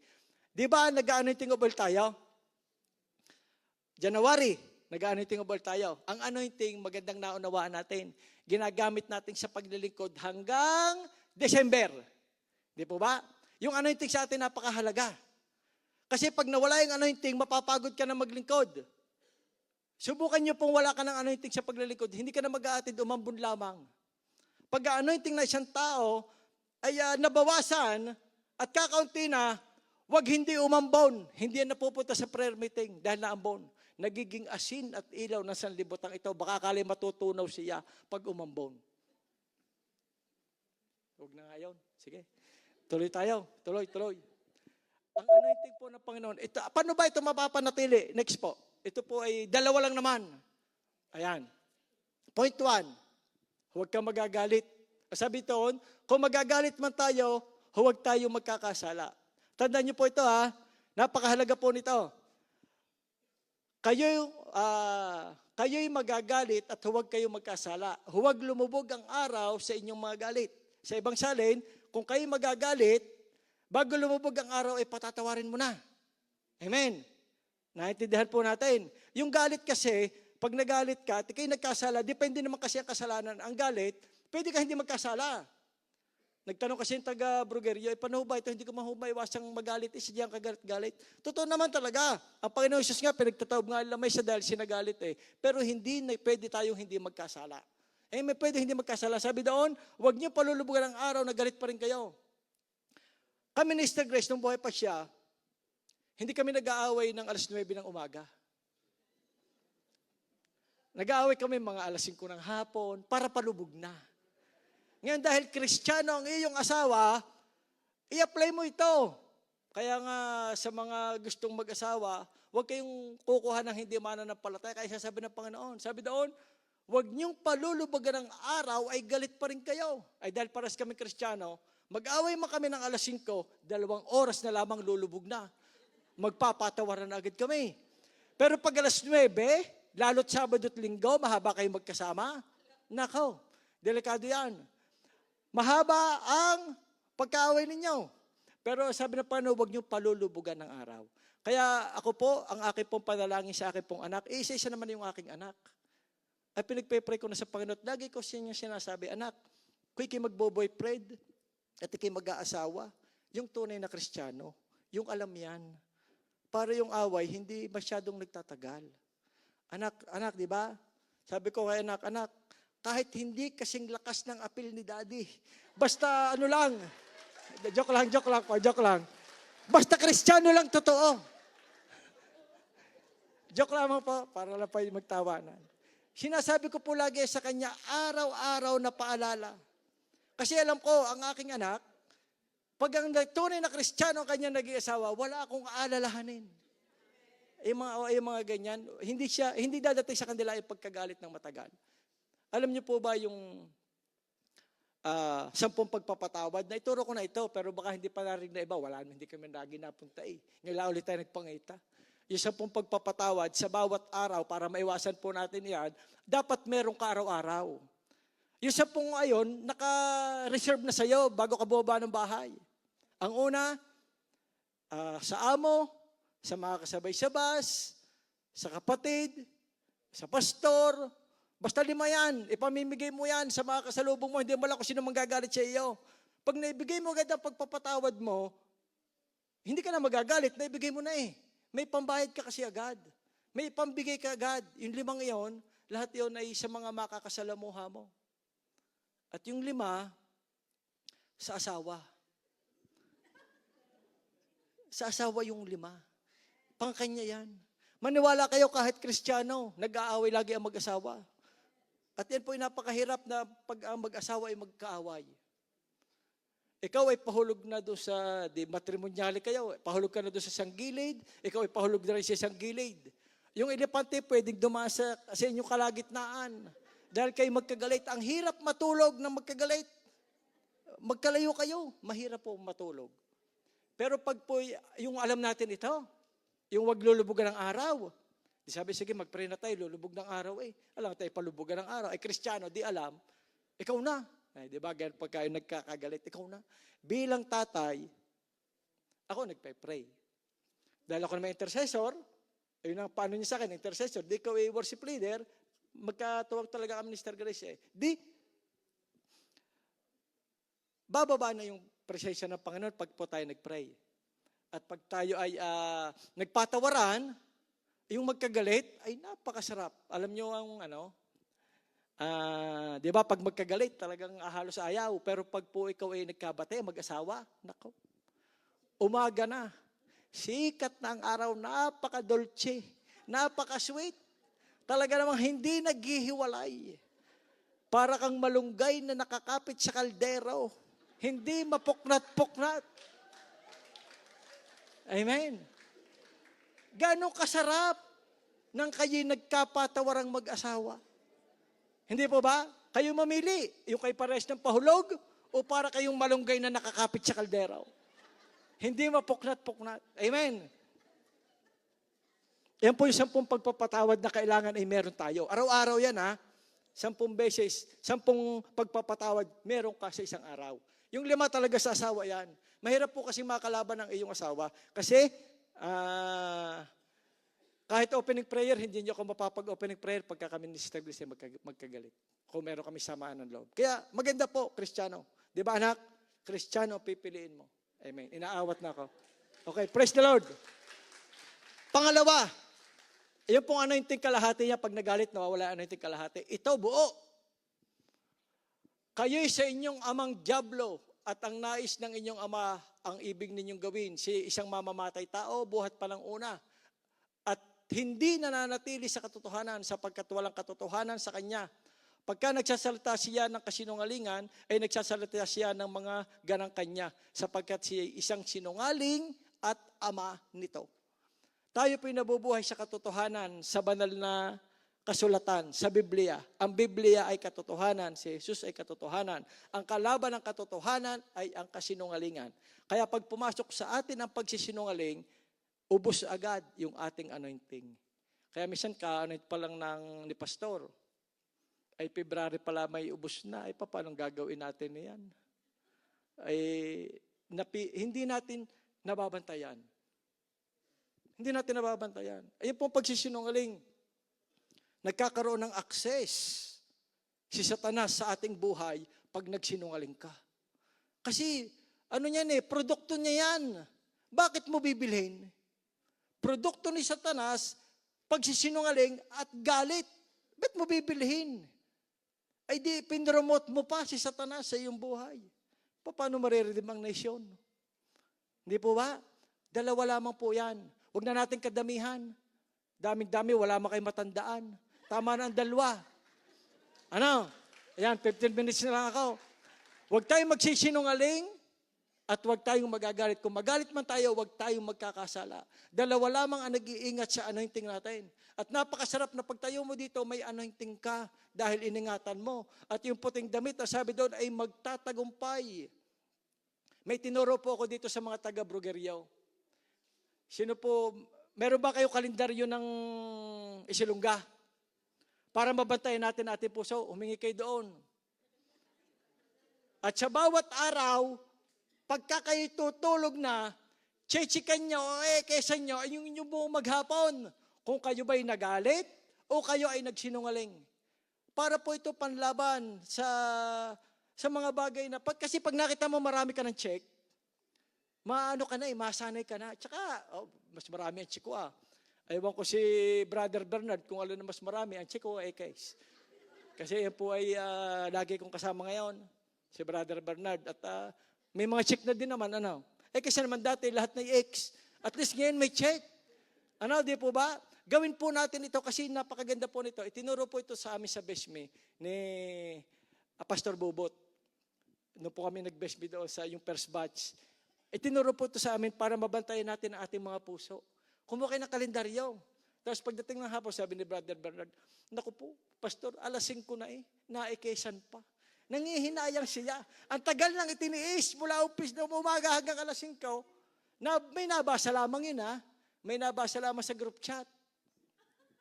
Di ba nag-anointing of oil tayo? January, nag-anointing of oil tayo. Ang anointing, magandang naunawaan natin. Ginagamit natin sa paglilingkod hanggang December. Di po ba? Yung anointing sa atin napakahalaga. Kasi pag nawala yung anointing, mapapagod ka na maglingkod. Subukan nyo pong wala ka ng anointing sa paglilingkod, hindi ka na mag-aatid, umambon lamang. Pag anointing na isang tao ay nabawasan at kakaunti na, wag hindi umambon. Hindi yan napupunta sa prayer meeting dahil naambon. Nagiging asin at ilaw ng sanlibutan ito. Baka akala matutunaw siya pag umambon. Huwag na nga yun. Sige. Tuloy tayo. Tuloy. Ang anointing po ng Panginoon. Paano ba ito mapapanatili? Next po. Ito po ay dalawa lang naman. Ayan. Point 1. Huwag kang magagalit. Sabi doon, kung magagalit man tayo, huwag tayo magkakasala. Tandaan niyo po ito napakahalaga po nito. Kayo'y magagalit at huwag kayong magkasala. Huwag lumubog ang araw sa inyong mga galit. Sa ibang salin, kung kayo magagalit, bago lumubog ang araw, ay patatawarin mo na. Amen. Naintindihan po natin. Yung galit kasi, pag nagalit ka, at kayo nagkasala, depende naman kasi ang kasalanan. Ang galit, pwede ka hindi magkasala. Nagtanong kasi yung taga-Brugerio, paano ba ito? Hindi ko maiwasang magalit, isa diyang kagalit-galit. Totoo naman talaga. Ang Panginoon Jesus nga, pinagtataob nga lamay sa dahil sinagalit Pero pwede tayong hindi magkasala. May pwede hindi magkasala. Sabi doon, huwag niyo palulubugan ang araw na galit pa rin kayo. Kami ni Sister Grace, nung buhay pa siya, hindi kami nag-aaway ng alas 9 ng umaga. Nag-aaway kami mga alas 5 ng hapon para palubog na. Ngayon dahil Kristiyano ang iyong asawa, i-apply mo ito. Kaya nga sa mga gustong mag-asawa, huwag kayong kukuha ng hindi mananampalataya. Kaya sabi ng Panginoon, sabi doon, huwag niyong palulubagan ng araw ay galit pa rin kayo. Ay dahil paras kami Kristiyano, mag-away man kami ng alas 5, 2 oras na lamang lulubog na. Magpapatawaran na agad kami. Pero pag alas 9, lalo't Sabado at Linggo, mahaba kayo magkasama. Nakaw, delikado yan. Mahaba ang pagkaaway ninyo. Pero sabi na paano, huwag niyong palulubugan ng araw. Kaya ako po, ang aking pong panalangin sa aking pong anak, isa-isa naman yung aking anak. At pinagpe-pray ko na sa Panginoon, lagi ko siya sinasabi, anak, kung ikay magbo-boyfriend at ikay mag-aasawa, yung tunay na Kristiyano, yung alam yan, para yung away, hindi masyadong nagtatagal. Anak, di ba? Sabi ko kay anak, kahit hindi kasing lakas ng apil ni Daddy. Basta joke lang. Basta Kristiyano lang totoo. Joke lamang po, para lang pa yung magtawanan. Sinasabi ko po lagi sa kanya, araw-araw na paalala. Kasi alam ko, ang aking anak, pag ang tunay na Kristiyano ang kanya naging asawa, wala akong aalalahanin. Yung mga ganyan, hindi dadating sa kanila yung pagkagalit ng matagal. Alam niyo po ba yung 10 pagpapatawad? Naituro ko na ito, pero baka hindi pa narinig na iba. Hindi kami lagi napunta eh. Ngayon ulit tayo nagpangita. Yung 10 pagpapatawad sa bawat araw, para maiwasan po natin yan, dapat merong ka-araw-araw. Yung 10 ayon, naka-reserve na sa'yo bago ka bumaba ng bahay. Ang una, sa amo, sa mga kasabay sa bus, sa kapatid, sa pastor, basta 5 yan, ipamimigay mo yan sa mga kasalubong mo, hindi mo lang kung sino manggagalit sa iyo. Pag naibigay mo agad ang pagpapatawad mo, hindi ka na magagalit, naibigay mo na eh. May pambayad ka kasi agad. May pambigay ka agad. Yung 5 iyon, lahat iyon ay sa mga makakasalamuha mo. At yung 5, sa asawa. Sa asawa yung 5. Pangkanya yan. Maniwala kayo kahit Kristiyano, nag-aaway lagi ang mag-asawa. At yan po ay napakahirap na pag ang mag-asawa ay magkaaway. Ikaw ay pahulog na doon sa, matrimonyali kayo, pahulog ka na doon sa isang gilid, ikaw ay pahulog na rin sa isang gilid. Yung elepante pwedeng dumasa sa inyong kalagitnaan. Dahil kayo magkagalit. Ang hirap matulog ng magkagalit. Magkalayo kayo, mahirap po matulog. Pero pag po, yung alam natin ito, yung wag lulubugan ng araw. Di sabi, sige, mag-pray na tayo, lulubog ng araw eh. Alam tayo, palubugan ng araw. Ay, Kristiyano, di alam, ikaw na. Ay, di ba, ganyan pag kayo nagkakagalit, ikaw na. Bilang tatay, ako nagpe-pray. Dahil ako naman intercessor, ayun ang paano niya sa akin, intercessor, di ikaw ay worship leader, magkatuwag talaga kami ni Mr. Grace eh. Di, bababa na yung presensya ng Panginoon pag po tayo nag-pray. At pag tayo ay nagpatawaran, yung magkagalit ay napakasarap. Alam nyo ang di ba pag magkagalit talagang halos ayaw. Pero pag po ikaw ay nagkabate, mag-asawa, nako, umaga na. Sikat na ang araw, napaka-dolce, napaka-sweet. Talaga namang hindi naghihiwalay. Para kang malunggay na nakakapit sa kaldero. Hindi mapuknat-puknat. Amen. Gano'ng kasarap nang kayo'y nagkapatawarang mag-asawa. Hindi po ba? Kayo mamili. Yung kayo pares ng pahulog o para kayong malunggay na nakakapit sa kaldero. Hindi mapuknat-puknat. Amen. Yan po yung 10 pagpapatawad na kailangan ay meron tayo. Araw-araw yan 10 beses, 10 pagpapatawad, meron ka sa isang araw. Yung 5 talaga sa asawa yan. Mahirap po kasi makalaban ng iyong asawa. Kasi, kahit opening prayer, hindi nyo ako mapapag-opening prayer pagka kami ni Sister Grace magkagalit. Kung meron kami samaan ng loob. Kaya, maganda po, Kristiyano. Di ba anak? Kristiyano, pipiliin mo. Amen. Inaawat na ako. Okay, praise the Lord. Pangalawa, yung pong anointing kalahati niya, pag nagalit, nawawala anointing kalahati. Ito, buo. Kayo'y sa inyong amang dyablo at ang nais ng inyong ama ang ibig ninyong gawin. Si isang mamamatay tao, buhat pa lang una. At hindi nananatili sa katotohanan sapagkat walang katotohanan sa kanya. Pagka nagsasalita siya ng kasinungalingan, ay nagsasalita siya ng mga ganang kanya sapagkat siya isang sinungaling at ama nito. Tayo po'y nabubuhay sa katotohanan, sa banal na kasulatan, sa Biblia. Ang Biblia ay katotohanan, si Jesus ay katotohanan. Ang kalaban ng katotohanan ay ang kasinungalingan. Kaya pag pumasok sa atin ang pagsisinungaling, ubos agad yung ating anointing. Kaya minsan ka-anoint pa lang ni pastor, ay February pala may ubos na, ay paano gagawin natin yan? Ay hindi natin nababantayan. Hindi natin nababantayan. Ayun pong pagsisinungaling. Nagkakaroon ng access si Satanas sa ating buhay pag nagsinungaling ka. Kasi, produkto niya yan. Bakit mo bibilhin? Produkto ni Satanas, pagsisinungaling at galit. Ba't mo bibilhin? Ay di, pinromote mo pa si Satanas sa iyong buhay. Paano mariredim ang nasyon? Hindi po ba? 2 lamang po yan. Huwag na natin kadamihan. Daming-dami, wala man kayo matandaan. Tama na ang dalawa. Ano? Ayan, 15 minutes na lang ako. Huwag tayong magsisinungaling at huwag tayong magagalit. Kung magalit man tayo, huwag tayong magkakasala. Dalawa lamang ang nag-iingat sa anointing natin. At napakasarap na pagtayo mo dito, may anointing ka dahil iningatan mo. At yung puting damit, sabi doon, ay magtatagumpay. May tinuro po ako dito sa mga taga-Bruguerio. Sino po, meron ba kayo kalendaryo ng Isilungga? Para mabantayan natin ating puso, humingi kayo doon. At sa bawat araw, pagka kayo tutulog na, chechikan nyo, kesa nyo, yung inyong buong maghapon. Kung kayo ba'y nagalit o kayo ay nagsinungaling. Para po ito panlaban sa mga bagay na, kasi pag nakita mo marami ka ng check, maano ka na masanay ka na. Tsaka, mas marami ang check ko Ewan ko si Brother Bernard kung ano na mas marami ang check ko case. Kasi yan po ay lagi kong kasama ngayon, si Brother Bernard. At may mga check na din naman, kasi naman dati lahat na X. At least ngayon may check. Di po ba? Gawin po natin ito kasi napakaganda po nito. Itinuro po ito sa amin sa Besme ni Pastor Bubot. Noon po kami nag-Besme doon sa yung first batch. Itinuro po ito sa amin para mabantayan natin ang ating mga puso. Kumuha kayo ng kalendaryo. Tapos pagdating ng hapon, sabi ni Brother Bernard, naku po, Pastor, alas 5 na naikesan pa. Nangihinayang siya. Ang tagal nang itiniis mula umpis na umaga hanggang alas 5. May nabasa lamang yun May nabasa lamang sa group chat.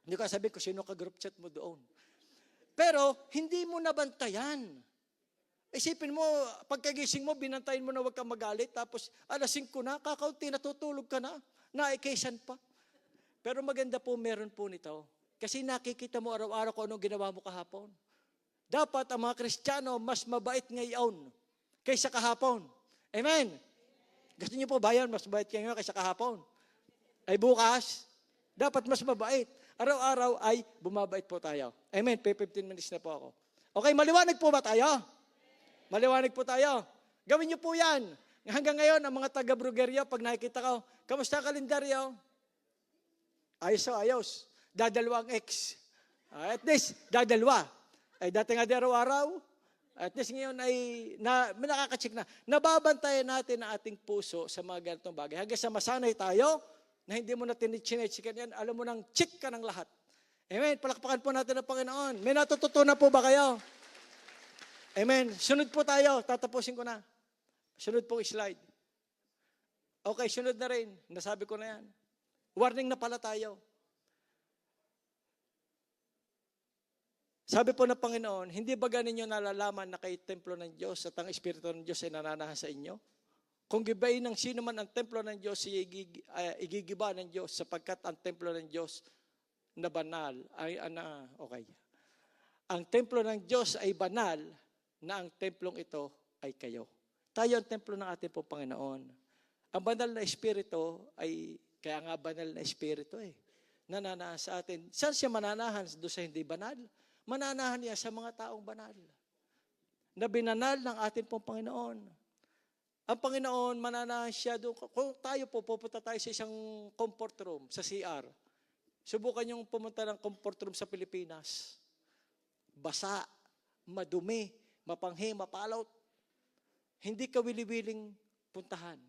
Hindi ko sabihin kung sino ka group chat mo doon. Pero hindi mo nabantayan. Isipin mo, pagkagising mo, binantayin mo na huwag kang magalit, tapos alas 5 na, kakaunti, natutulog ka na, naikesan pa. Pero maganda po, meron po nito. Kasi nakikita mo araw-araw kung anong ginawa mo kahapon. Dapat ang mga Kristiyano mas mabait ngayon kaysa kahapon. Amen? Gusto niyo po ba yan? Mas mabait kayo kaysa kahapon? Ay bukas, dapat mas mabait. Araw-araw ay bumabait po tayo. Amen? 15 minutes na po ako. Okay, maliwanag po ba tayo? Maliwanag po tayo. Gawin niyo po yan. Hanggang ngayon, ang mga taga-Bruguerio, pag nakikita ko, kamusta kalendaryo? Ayos. Dadalawa ang X. At least, dadalawa. Ay dati nga di araw-araw. At least ngayon ay nakaka-check na. Nababantayan natin ang ating puso sa mga ganitong bagay. Hanggang sa masanay tayo, na hindi mo na tinichinechikan yan, alam mo nang check ka ng lahat. Amen. Palakpakan po natin ang Panginoon. May natututunan po ba kayo? Amen. Sunod po tayo. Tatapusin ko na. Sunod pong slide. Okay, sunod na rin. Nasabi ko na yan. Warning na pala tayo. Sabi po ng Panginoon, hindi ba ninyo nalalaman na kayo templo ng Diyos at ang Espiritu ng Diyos ay nananahan sa inyo? Kung gibayin ng sino man ang templo ng Diyos, igigiba ng Diyos sapagkat ang templo ng Diyos na banal. Okay. Ang templo ng Diyos ay banal na ang templong ito ay kayo. Tayo ang templo ng ating po Panginoon. Ang banal na Espiritu ay, kaya nga banal na Espiritu nananahan sa atin. Saan siya mananahan? Doon sa hindi banal? Mananahan niya sa mga taong banal. Na binanal ng ating pong Panginoon. Ang Panginoon, mananahan siya doon. Kung tayo po, pupunta tayo sa isang comfort room, sa CR. Subukan niyong pumunta ng comfort room sa Pilipinas. Basa, madumi, mapanghi, mapalaw. Hindi ka wili-wiling puntahan.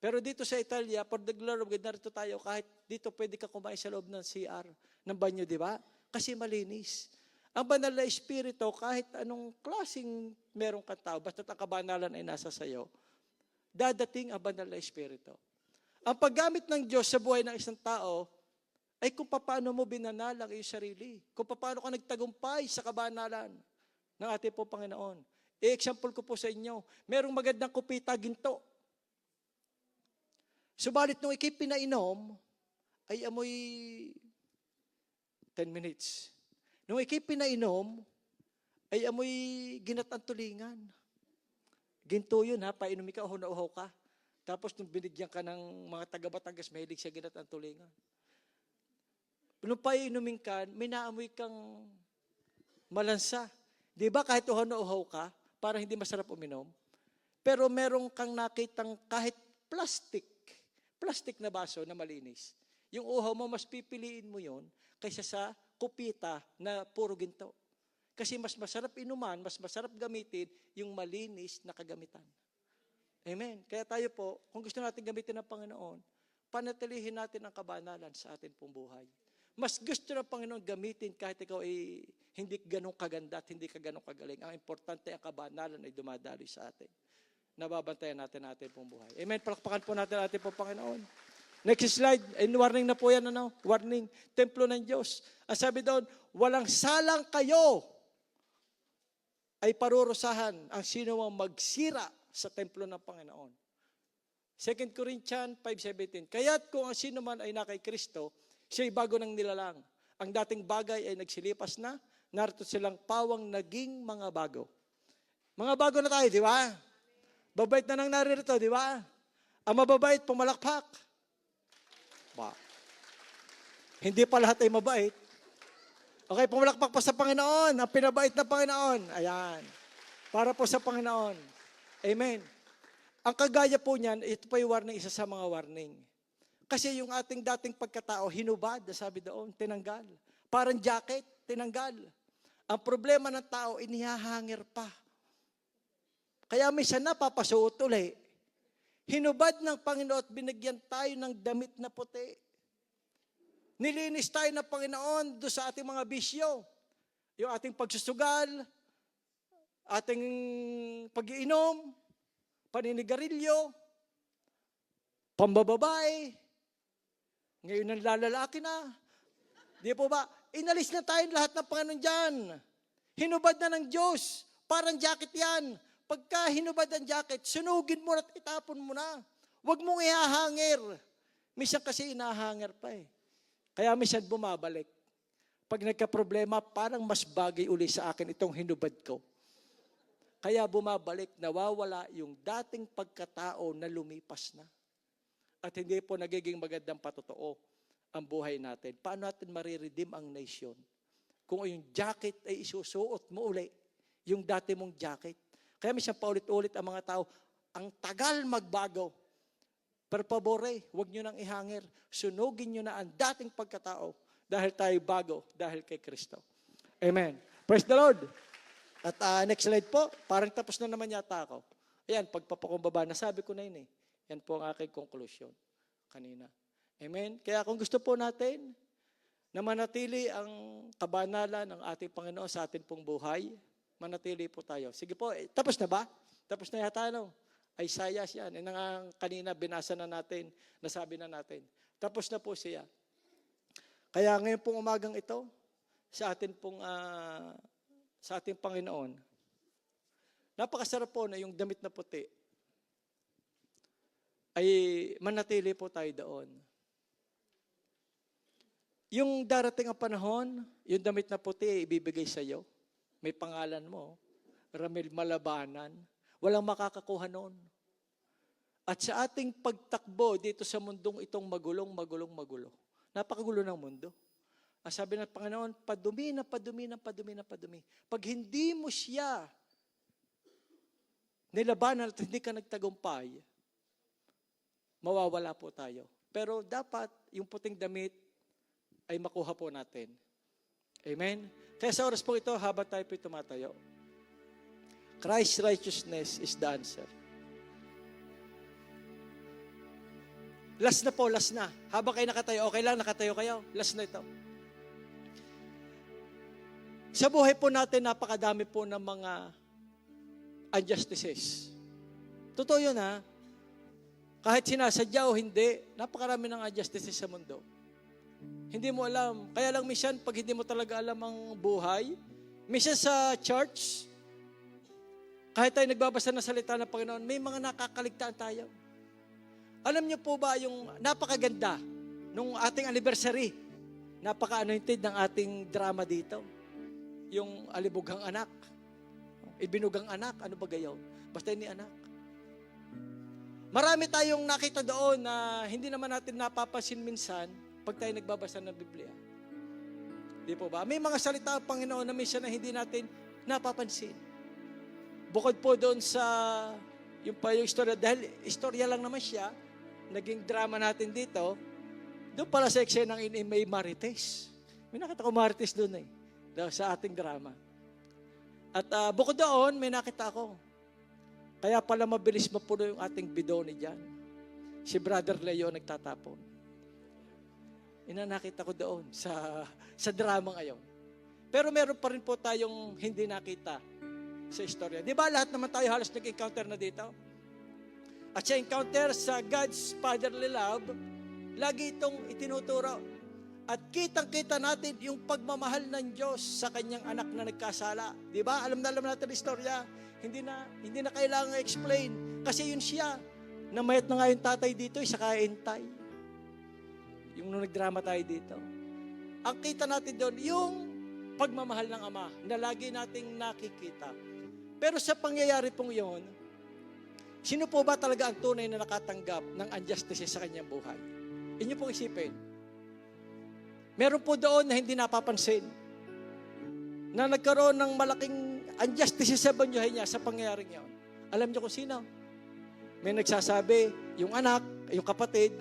Pero dito sa Italia, for the glory of God, narito tayo, kahit dito pwede ka kumain sa loob ng CR, ng banyo, di ba? Kasi malinis. Ang banal na Espiritu, kahit anong klaseng merong katao, basta ang kabanalan ay nasa sayo, dadating ang banal na Espiritu. Ang paggamit ng Diyos sa buhay ng isang tao, ay kung paano mo binanal ang iyong sarili. Kung paano ka nagtagumpay sa kabanalan ng ating po Panginoon. I-example ko po sa inyo, merong magandang kupita ginto. Subalit nung ikipinainom, ay amoy 10 minutes. Nung ikipinainom, ay amoy ginatang tulingan. Ginto yun painumin ka, uhaw na uhaw ka. Tapos nung binigyan ka ng mga taga-Batangas, mahilig siya ginatang tulingan. Nung painumin ka, may naamoy kang malansa. Di ba kahit uhaw na uhaw ka, para hindi masarap uminom? Pero merong kang nakitang kahit plastic na baso na malinis. Yung uhaw mo, mas pipiliin mo yon kaysa sa kupita na puro ginto. Kasi mas masarap inuman, mas masarap gamitin yung malinis na kagamitan. Amen. Kaya tayo po, kung gusto natin gamitin ng Panginoon, panatilihin natin ang kabanalan sa atin pong buhay. Mas gusto ng Panginoon gamitin kahit ikaw ay hindi ganun kaganda at hindi ka ganun kagaling. Ang importante ang kabanalan ay dumadaloy sa atin. Nababantayan natin pong buhay. Amen. Palakpakan po natin ating pong Panginoon. Next slide. Warning na po yan. Warning. Templo ng Diyos. Ang sabi doon, walang salang kayo ay parurusahan ang sino mang magsira sa templo ng Panginoon. 2 Corinthians 5:17. Kaya't kung ang sino man ay nakay Kristo, siya'y bago ng nilalang. Ang dating bagay ay nagsilipas na, narito silang pawang naging mga bago. Mga bago na tayo, di ba? Babait na nang naririto, di ba? Ang mababait, pumalakpak. Ba? Hindi pa lahat ay mabait. Okay, pumalakpak pa sa Panginoon. Ang pinabait na Panginoon. Ayan. Para po sa Panginoon. Amen. Ang kagaya po niyan, ito pa yung warning, isa sa mga warning. Kasi yung ating dating pagkatao, hinubad, sabi doon, tinanggal. Parang jacket, tinanggal. Ang problema ng tao, inihahangir pa. Kaya minsan napapasuot ulit. Hinubad ng Panginoon at binigyan tayo ng damit na puti. Nilinis tayo ng Panginoon doon sa ating mga bisyo. Yung ating pagsusugal, ating pag-iinom, paninigarilyo, pambababae, ngayon ang lalalaki na. Di po ba? Inalis na tayo lahat ng Panginoon dyan. Hinubad na ng Diyos. Parang jacket yan. Pagka hinubad ang jacket, sunugin mo at itapon mo na. Huwag mong ihahangir. Minsan kasi inahangir pa eh. Kaya minsan bumabalik. Pag nagka-problema, parang mas bagay uli sa akin itong hinubad ko. Kaya bumabalik, nawawala yung dating pagkatao na lumipas na. At hindi po nagiging magandang patotoo ang buhay natin. Paano natin mariredeem ang nation? Kung yung jacket ay isusuot mo uli, yung dati mong jacket. Kaya minsan paulit-ulit ang mga tao, ang tagal magbago. Per favore, huwag nyo nang ihangir. Sunugin nyo na ang dating pagkatao dahil tayo bago, dahil kay Kristo. Amen. Praise the Lord. At next slide po, parang tapos na naman yata ako. Ayan, pagpapakumbaba, nasabi ko na yun eh. Yan po ang aking conclusion kanina. Amen. Kaya kung gusto po natin na manatili ang kabanalan ng ating Panginoon sa ating pong buhay, manatili po tayo. Sige po, tapos na ba? Tapos na yata, no? Isaiah yan. Yan ang kanina binasa na natin, nasabi na natin. Tapos na po siya. Kaya ngayon pong umagang ito, sa ating Panginoon, napakasarap po na yung damit na puti ay manatili po tayo doon. Yung darating ang panahon, yung damit na puti ay ibibigay sa iyo. May pangalan mo, Ramil Malabanan. Walang makakakuha noon. At sa ating pagtakbo dito sa mundong itong magulo. Napakagulo ng mundo. Ang sabi ng Panginoon, padumi. Pag hindi mo siya nilabanan at hindi ka nagtagumpay, mawawala po tayo. Pero dapat yung puting damit ay makuha po natin. Amen? Kaya sa oras po ito, habang tayo po tumatayo, Christ's righteousness is the answer. Last na. Habang kayo nakatayo, okay lang, nakatayo kayo. Last na ito. Sa buhay po natin, napakadami po ng mga injustices. Totoo yun ha. Kahit sinasadya o hindi, napakarami ng injustices sa mundo. Hindi mo alam. Kaya lang minsan, pag hindi mo talaga alam ang buhay, minsan sa church, kahit tayo nagbabasa ng salita ng Panginoon, may mga nakakaligtaan tayo. Alam niyo po ba yung napakaganda nung ating anniversary? Napaka-anointed ng ating drama dito. Yung alibughang anak. Ibinugang anak. Ano ba gayon? Basta ni anak. Marami tayong nakita doon na hindi naman natin napapansin minsan pag tayo nagbabasa ng Biblia. Di po ba? May mga salita ang Panginoon na minsan na hindi natin napapansin. Bukod po doon sa yung istorya, dahil istorya lang naman siya, naging drama natin dito, doon pala sa eksena ng May Marites. May nakita ko Martis doon sa ating drama. At bukod doon, may nakita ako. Kaya pala mabilis mapuno yung ating bidoni dyan. Si Brother Leo nagtatapon. Nakita ko doon sa drama ngayon. Pero meron pa rin po tayong hindi nakita sa istorya. Di ba lahat naman tayo halos nag-encounter na dito? At sa encounter sa God's fatherly love, lagi itong itinuturo. At kitang-kita natin yung pagmamahal ng Diyos sa kanyang anak na nagkasala. Di ba? Alam natin ang istorya. Hindi na kailangan explain. Kasi yun siya. Namayat na nga yung tatay dito, saka entay. Yung nung nagdrama tayo dito. Ang kita natin doon, yung pagmamahal ng Ama na lagi nating nakikita. Pero sa pangyayari pong yun, sino po ba talaga ang tunay na nakatanggap ng injustice sa kanyang buhay? Inyo pong isipin. Meron po doon na hindi napapansin. Na nagkaroon ng malaking injustice sa buhay niya sa pangyayaring yun. Alam niyo kung sino? May nagsasabi, yung anak, yung kapatid.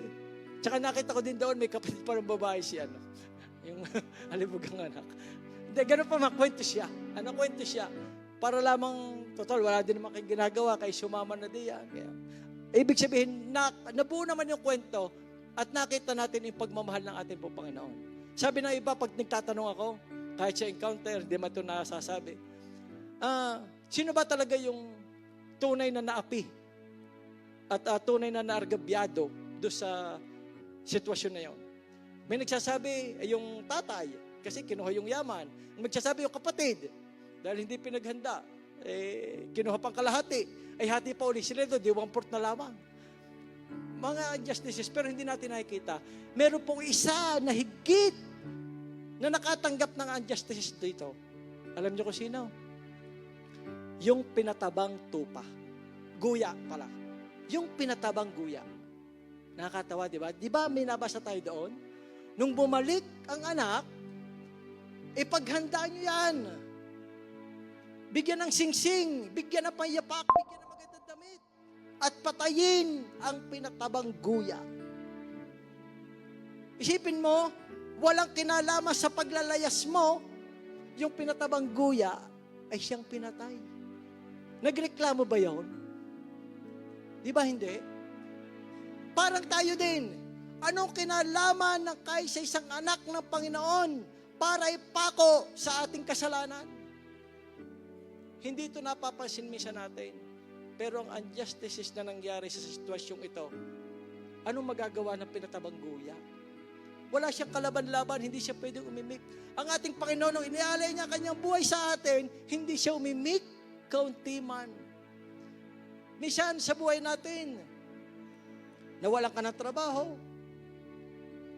Tsaka nakita ko din doon, may kapatid parang babae siya. Yung halimugang anak. Hindi, ganun pa makwento siya. Kwento siya? Para lamang, total, wala din naman kayong ginagawa, kaya sumama na diyan. Ibig sabihin, nabuo naman yung kwento at nakita natin yung pagmamahal ng ating po Panginoon. Sabi ng iba, pag nagtatanong ako, kahit sa encounter, hindi man ito nasasabi, sino ba talaga yung tunay na naapi at tunay na naargabyado doon sa sitwasyon na yun? May nagsasabi, yung tatay, kasi kinuha yung yaman. Magsasabi yung kapatid, dahil hindi pinaghanda, kinuha pang kalahati, ay hati pa ulit sila doon, di 1/4 na lamang. Mga injustices, pero hindi natin nakikita. Meron pong isa na higit na nakatanggap ng injustices dito. Alam niyo kung sino? Yung pinatabang tupa. Guya pala. Yung pinatabang guya. Nakakatawa, di ba? Di ba may nabasa tayo doon? Nung bumalik ang anak, ipaghandaan nyo yan. Bigyan ng singsing, bigyan ng payapak, bigyan ng magandang damit, at patayin ang pinatabang guya. Isipin mo, walang kinalaman sa paglalayas mo, yung pinatabang guya ay siyang pinatay. Nagreklamo ba yun? Di ba hindi? Parang tayo din. Anong kinalaman ng sa isang anak ng Panginoon para ipako sa ating kasalanan? Hindi ito napapansin minsan natin. Pero ang injustices na nangyari sa sitwasyong ito, anong magagawa ng pinatabang guya? Wala siyang kalaban-laban, hindi siya pwedeng umimik. Ang ating Panginoon, nung inialay niya kanyang buhay sa atin, hindi siya umimik, kaunti man. Minsan sa buhay natin, nawalan ka ng trabaho,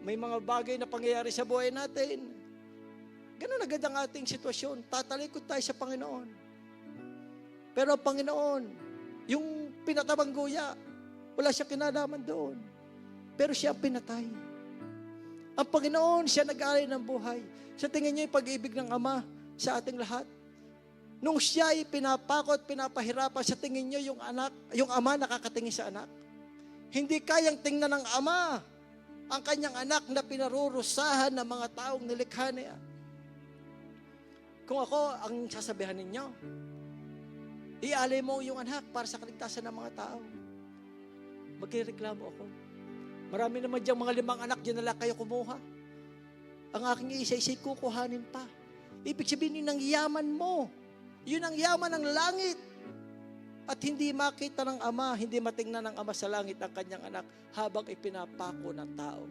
may mga bagay na pangyayari sa buhay natin. Ganun agad ang ating sitwasyon. Tatalikod tayo sa Panginoon. Pero ang Panginoon, yung pinatabang guya, wala siya kinalaman doon. Pero siya ang pinatay. Ang Panginoon, siya nag-alay ng buhay. Sa tingin niyo yung pag-ibig ng Ama sa ating lahat. Nung siya ay pinapakot, pinapahirapan, sa tingin niyo yung anak, yung Ama nakakatingin sa anak. Hindi kayang tingnan ng Ama ang kanyang anak na pinarurusahan ng mga taong nilikha niya. Kung ako ang sasabihan ninyo, ialay mo yung anak para sa kaligtasan ng mga tao. Magkireklamo ako. Marami naman diyang mga 5 anak, diyan na lang kayo kumuha. Ang aking isa-isa'y kukuhanin pa. Ibig sabihin yun ang yaman mo. Yun ang yaman ng langit. At hindi makita ng Ama, hindi matingnan ng Ama sa langit ang kanyang anak habang ipinapako ng tao.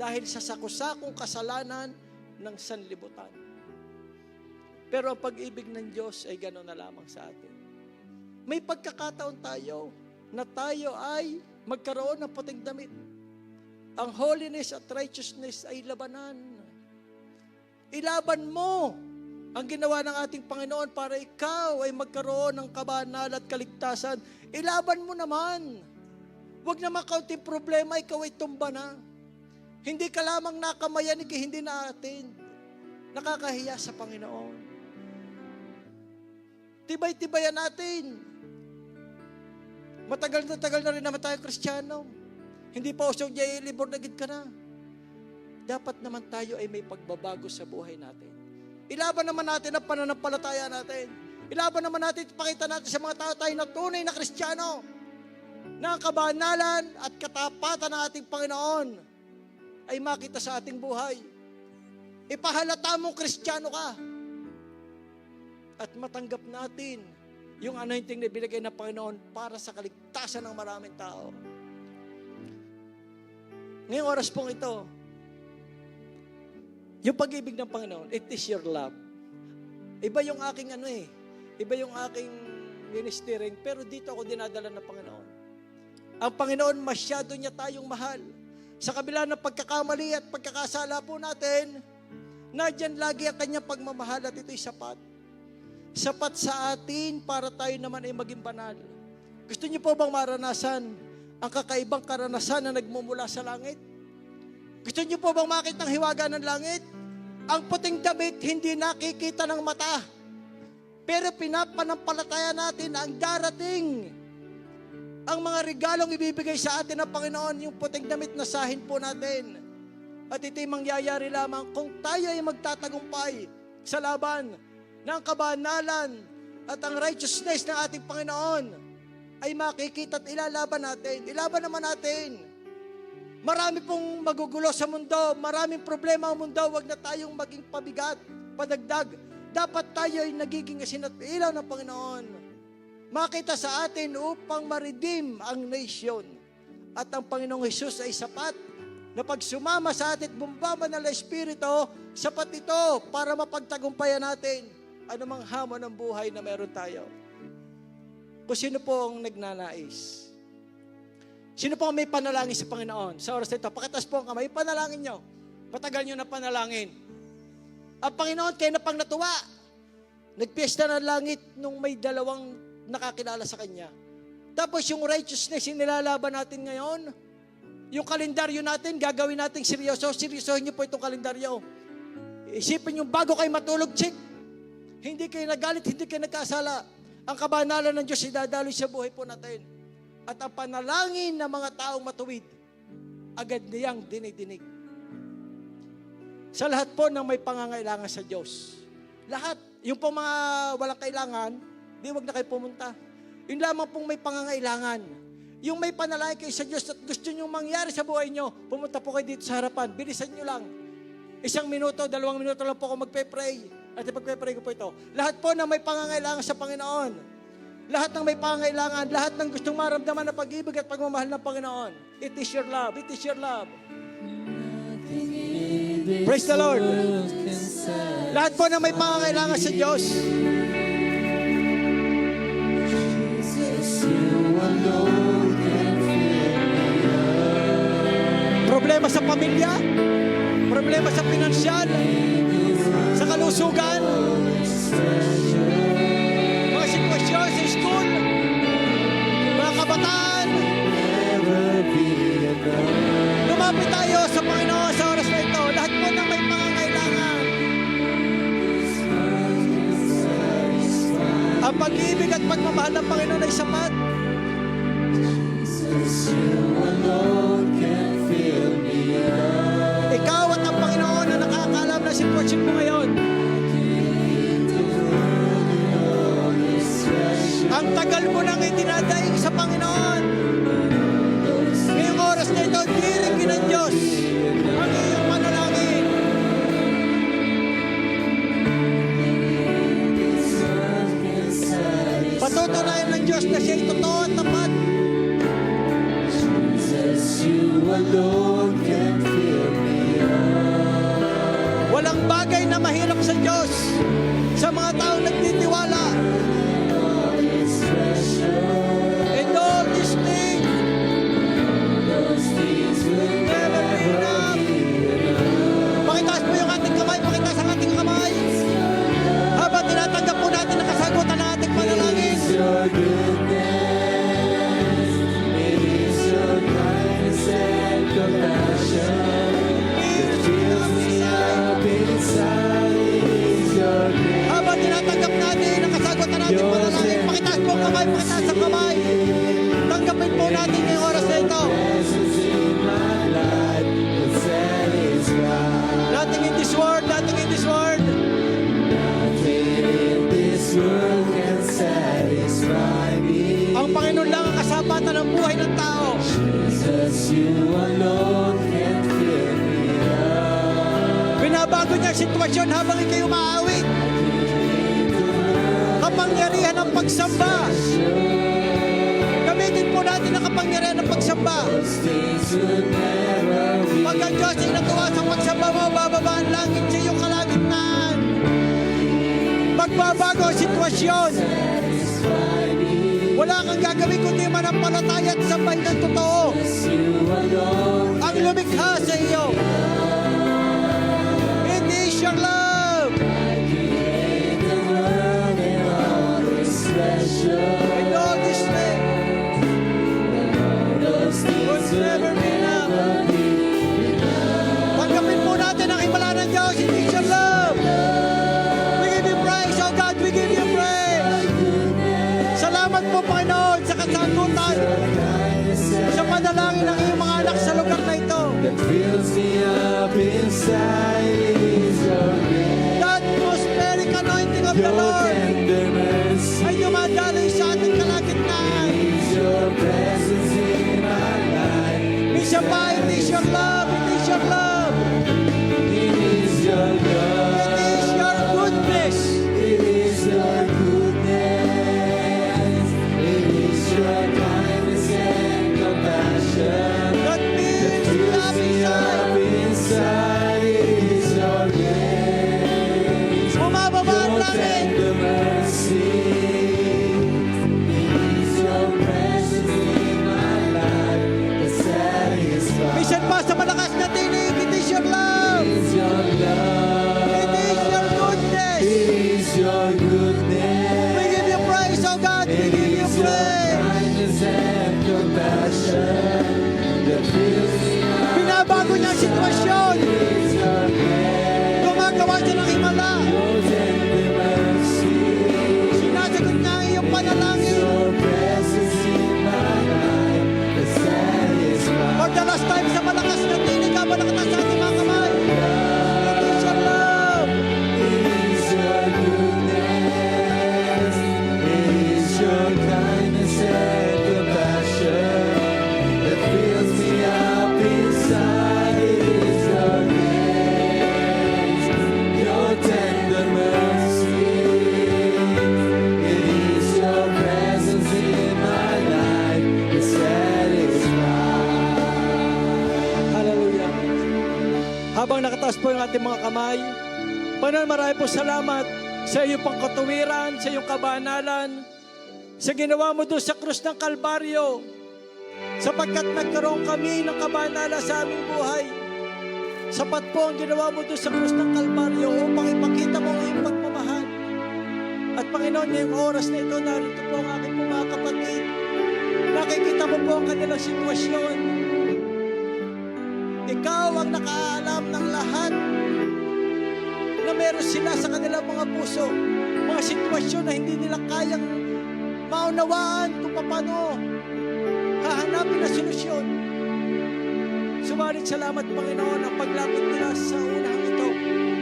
Dahil sa sakusakong kasalanan ng sanlibutan. Pero ang pag-ibig ng Diyos ay gano'n na lamang sa atin. May pagkakataon tayo na tayo ay magkaroon ng puting damit. Ang holiness at righteousness ay labanan. Ilaban mo ang ginawa ng ating Panginoon para ikaw ay magkaroon ng kabanalan at kaligtasan. Ilaban mo naman. Huwag naman kaunting problema, ikaw ay tumba na. Hindi ka lamang nakamayanig, hindi na atin. Nakakahiya sa Panginoon. Tibay-tibayan natin. Matagal na rin naman tayo Kristiyano. Hindi pa usog niya ilibor na gid ka na. dapat naman tayo ay may pagbabago sa buhay natin. Ilaban naman natin ang pananampalataya natin. Ilaban naman natin, ipakita natin sa mga tao tayo na tunay na Kristiyano, na ang kabanalan at katapatan ng ating Panginoon ay makita sa ating buhay. Ipahalata mong Kristiyano ka. At matanggap natin yung anointing na binigay ng Panginoon para sa kaligtasan ng maraming tao. Ngayong oras pong ito, yung pag-ibig ng Panginoon, it is your love. Iba yung aking iba yung aking ministering, pero dito ako dinadala ng Panginoon. Ang Panginoon, masyado niya tayong mahal. Sa kabila ng pagkakamali at pagkakasala po natin, nadyan lagi ang kanyang pagmamahal at ito'y sapat. Sapat sa atin para tayo naman ay maging banal. Gusto niyo po bang maranasan ang kakaibang karanasan na nagmumula sa langit? Gusto niyo po bang makita ang hiwaga ng langit? Ang puting damit hindi nakikita ng mata, pero pinapanampalataya natin ang darating. Ang mga regalong ibibigay sa atin ng Panginoon, yung puting damit na sahin po natin. At ito'y mangyayari lamang kung tayo ay magtatagumpay sa laban ng kabanalan at ang righteousness ng ating Panginoon ay makikita at ilalaban natin. Ilaban naman natin. Marami pong magugulo sa mundo, maraming problema ang mundo, wag na tayong maging pabigat, padagdag. Dapat tayo ay nagiging asin at ilaw ng Panginoon. Makita sa atin upang ma-redeem ang nation. At ang Panginoong Jesus ay sapat na pag sumama sa atin, bumbaba ng Espiritu, sapat ito para mapagtagumpayan natin anumang hamon ng buhay na meron tayo. Kung sino po ang nagnanais? Sino po ang may panalangin sa Panginoon? Sa oras na ito, pakitaas po ang kamay, panalangin nyo. Patagal nyo na panalangin. Ang Panginoon kayo na pang natuwa. Nagpiesta ng langit nung may dalawang nakakilala sa Kanya. Tapos yung righteousness yung nilalaban natin ngayon, yung kalendaryo natin, gagawin natin seryoso. Seryosohin nyo po itong kalendaryo. Isipin nyo, bago kayo matulog, check. Hindi kayo nagalit, hindi kayo nagkasala. Ang kabanalan ng Diyos idadaloy sa buhay po natin. At ang panalangin ng mga taong matuwid, agad niyang dinidinig. Sa lahat po ng may pangangailangan sa Diyos. Lahat. Yung po mga walang kailangan, di wag na kayo pumunta. Yung lamang pong may pangangailangan. Yung may panalangin kayo sa Diyos at gusto nyo mangyari sa buhay nyo, pumunta po kayo dito sa harapan. Bilisan nyo lang. 1 minuto, 2 minuto lang po ako magpe-pray. At ipagpe-pray ko po ito. Lahat po na may pangangailangan sa Panginoon. Lahat ng may pangangailangan, lahat ng gustong maramdaman na pag-ibig at pagmamahal ng Panginoon. It is your love. It is your love. Praise the Lord. Lahat po na may pangangailangan sa Diyos. Problema sa pamilya, problema sa pinansyal, sa kalusugan, mga sitwasyon sa school, mga kabataan. Lumapit tayo sa Panginoon sa oras na ito. Lahat po ng may pangangailangan. Ang pag-ibig at pagmamahal ng Panginoon ay sapat. Ikaw at ang Panginoon na nakakaalam ng sitwasyon mo ngayon. Ang tagal mo nang itinadaig sa Panginoon. Ngayong oras na ito, diringin ng Diyos ang iyong panalangin. Patutunayan ng Diyos na siya'y totoo at tapat. Walang bagay na mahirap sa Diyos sa mga taong nagtitiwala. And all these things will never be enough. Pakitaas po yung ating kamay, pakitaas ang ating kamay. Habang tinatanggap po natin ang kasagutan ng ating panalangin. Habang tinatanggap natin ang kasagutan natin panalangin, pakitaas po ang kamay, pakitaas ang kamay. Tanggapin po natin ngayong oras na ito. you alone can fill me up. Binabago niya ang sitwasyon habang ikay umaawit. Kapangyarihan ng pagsamba. Gamitin po natin ang kapangyarihan ng pagsamba. Those things would never be. Pag ang Diyos ay natuwa sa pagsamba mo, bababa ang langit sa iyong kalagitnaan. Magbabago ang sitwasyon. Wala kang gagawin kundi manampalataya at sambahin ng totoo. You alone. Ang lumikha sa iyo. It is your love. Create the world and all is special. And all this thing Those things would never be enough. Tanggapin po natin ang himala ng Diyos. It is your love. We give you praise, oh God. We give you praise. Salamat po, Panginoon, sa kasagutan, sa panalangin ng iyong mga anak sa lugar na ito. That fills me up inside is your grace. That atmospheric anointing of the Your Lord tender mercy ay dumadaloy sa ating kalagitnaan. is your presence in my life. Isa pa, it is your love. It is your love. It is your love. It is your goodness. It is your goodness. It is your kindness and compassion. That That fills me fills up me up inside. inside. It is your grace. Bumababa ang Your langit. tender mercy. It is your presence in my life that satisfies. Minsan pa sa malakas na tinig, it is your love. It is your love. It is your goodness. It is your goodness. We give you praise, oh God. We It give you is your praise. kindness and compassion that fills me up. Binabago niya ang sitwasyon. It is your grace. Gumagawa siya ng himala. Your tender mercy. Sinasagot niya ang iyong panalangin. Your presence in my life that satisfies. For the last time sa malakas na tinig, habang nakataas sa ating mga kamay. It is your love. It is your goodness. It is your kindness and compassion that fills me up inside. It is your grace, your tender mercy. It is your presence in my life that satisfies. Hallelujah. Habang nakataas po yung ating mga kamay, Panginoon, marami po salamat sa iyong pangkatuwiran, sa iyong kabanalan, sa ginawa mo doon sa krus ng Kalbaryo, sapagkat nagkaroon kami ng kabanala sa aming buhay. Sapat po ang ginawa mo doon sa krus ng Kalbaryo upang ipakita mo ang iyong pagmamahal. At Panginoon, ngayong oras na ito, narito po ang aking mga kapatid. Nakikita mo po ang kanilang sitwasyon. Ikaw ang nakaalam ng lahat na meron sila sa kanilang mga puso. Mga sitwasyon na hindi nila kayang maunawaan kung paano hahanapin na solusyon. Subalit salamat, Panginoon, ang paglapit nila sa unang ito,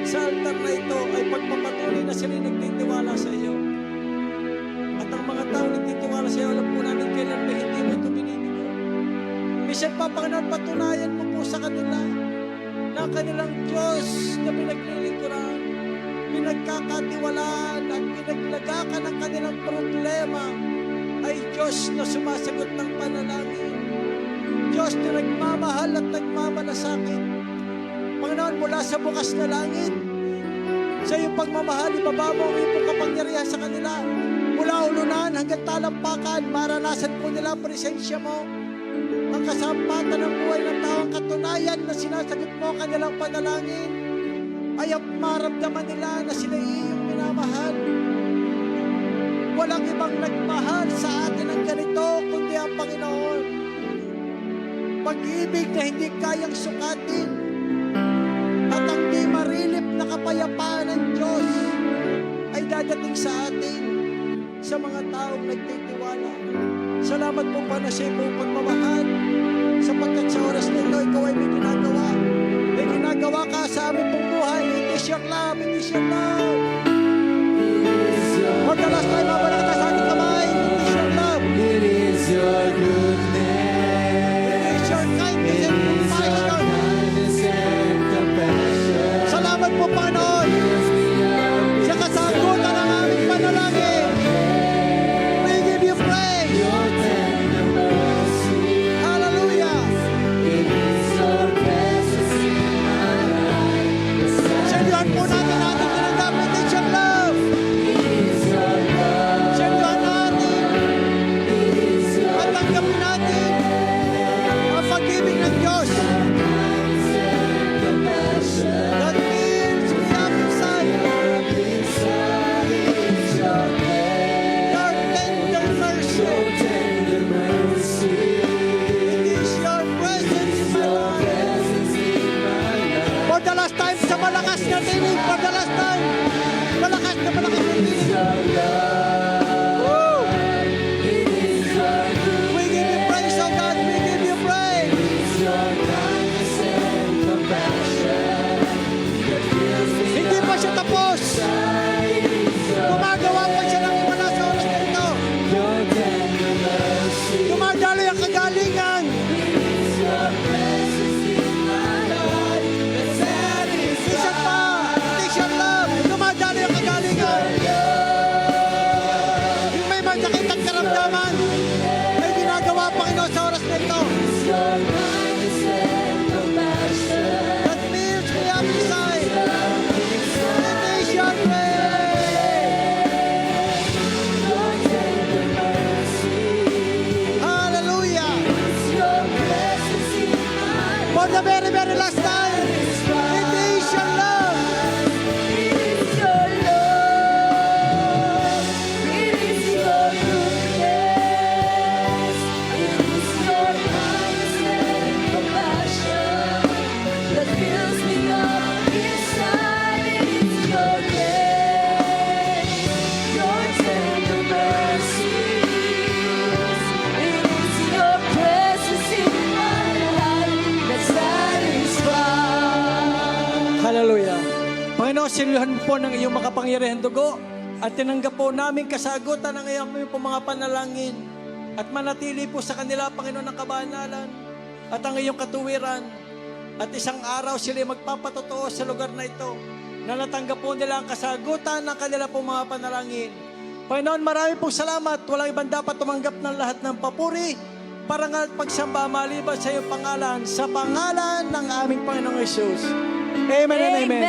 sa altar na ito, ay pagpapatunay na sila nagtitiwala sa iyo. At ang mga tao nagtitiwala sa iyo, alam po namin kailan ba hindi mo ito binibigo. Minsan pa, Panginoon, patunayan mo po sa kanila na ang kanilang Diyos na pinaglilingkuran, pinagkakatiwalaan at pinaglagakan ng kanilang problema ay Diyos na sumasagot ng panalangin. Diyos na nagmamahal at nagmamalasakit. Panginoon, mula sa bukas na langit, sa iyong pagmamahal, ibaba mo ang iyong kapangyarihan sa kanila. Mula ulunan hanggang talampakan, maranasan po nila ang presensya mo. Ang kasampatan ng buhay ng tao, ang katunayan na sinasagot mo ang kanilang panalangin, ay ang maramdaman nila na sila iyong minamahal. Walang ibang nagmahal sa atin ng ganito, kundi ang Panginoon. Pag-ibig na hindi kayang sukatin, at ang di marilip na kapayapaan ng Diyos ay dadating sa atin, sa mga taong nagtitiwala. Salamat po pa na sa iyong pagmamahal, sapagkat sa oras na ito, ikaw ay may ginagawa. May ginagawa ka sa aming pong buhay. It is your love, it is your love. For the last time, habang nakita sa ating kamay, it is your love. It is your It goodness. is your kindness. bawat sakit at karamdaman ay ginagawa, Panginoon, sa oras na ito. Your kindness and compassion. That fills me up inside. It is your grace. Your tender mercy. Hallelujah. It's your presence in my life. For the very, very last time, it is your love. It is your love. It is your goodness. It is your kindness and compassion that fills me up inside. It is your grace, your tender mercies. It is your presence in my life that satisfies. Hallelujah. Panginoon, siniluhan mo po ng iyong makapangyarihan dugo at tinanggap po namin kasagutan ng iyong mga panalangin at manatili po sa kanila, Panginoon, ng kabanalan at ang iyong katuwiran. At isang araw sila magpapatotoo sa lugar na ito na natanggap po nila ang kasagutan ng kanila po mga panalangin. Panginoon, marami pong salamat. Walang ibang dapat tumanggap ng lahat ng papuri, parangal at pagsamba maliban sa iyong pangalan, sa pangalan ng aming Panginoong Yesus. Amen and amen.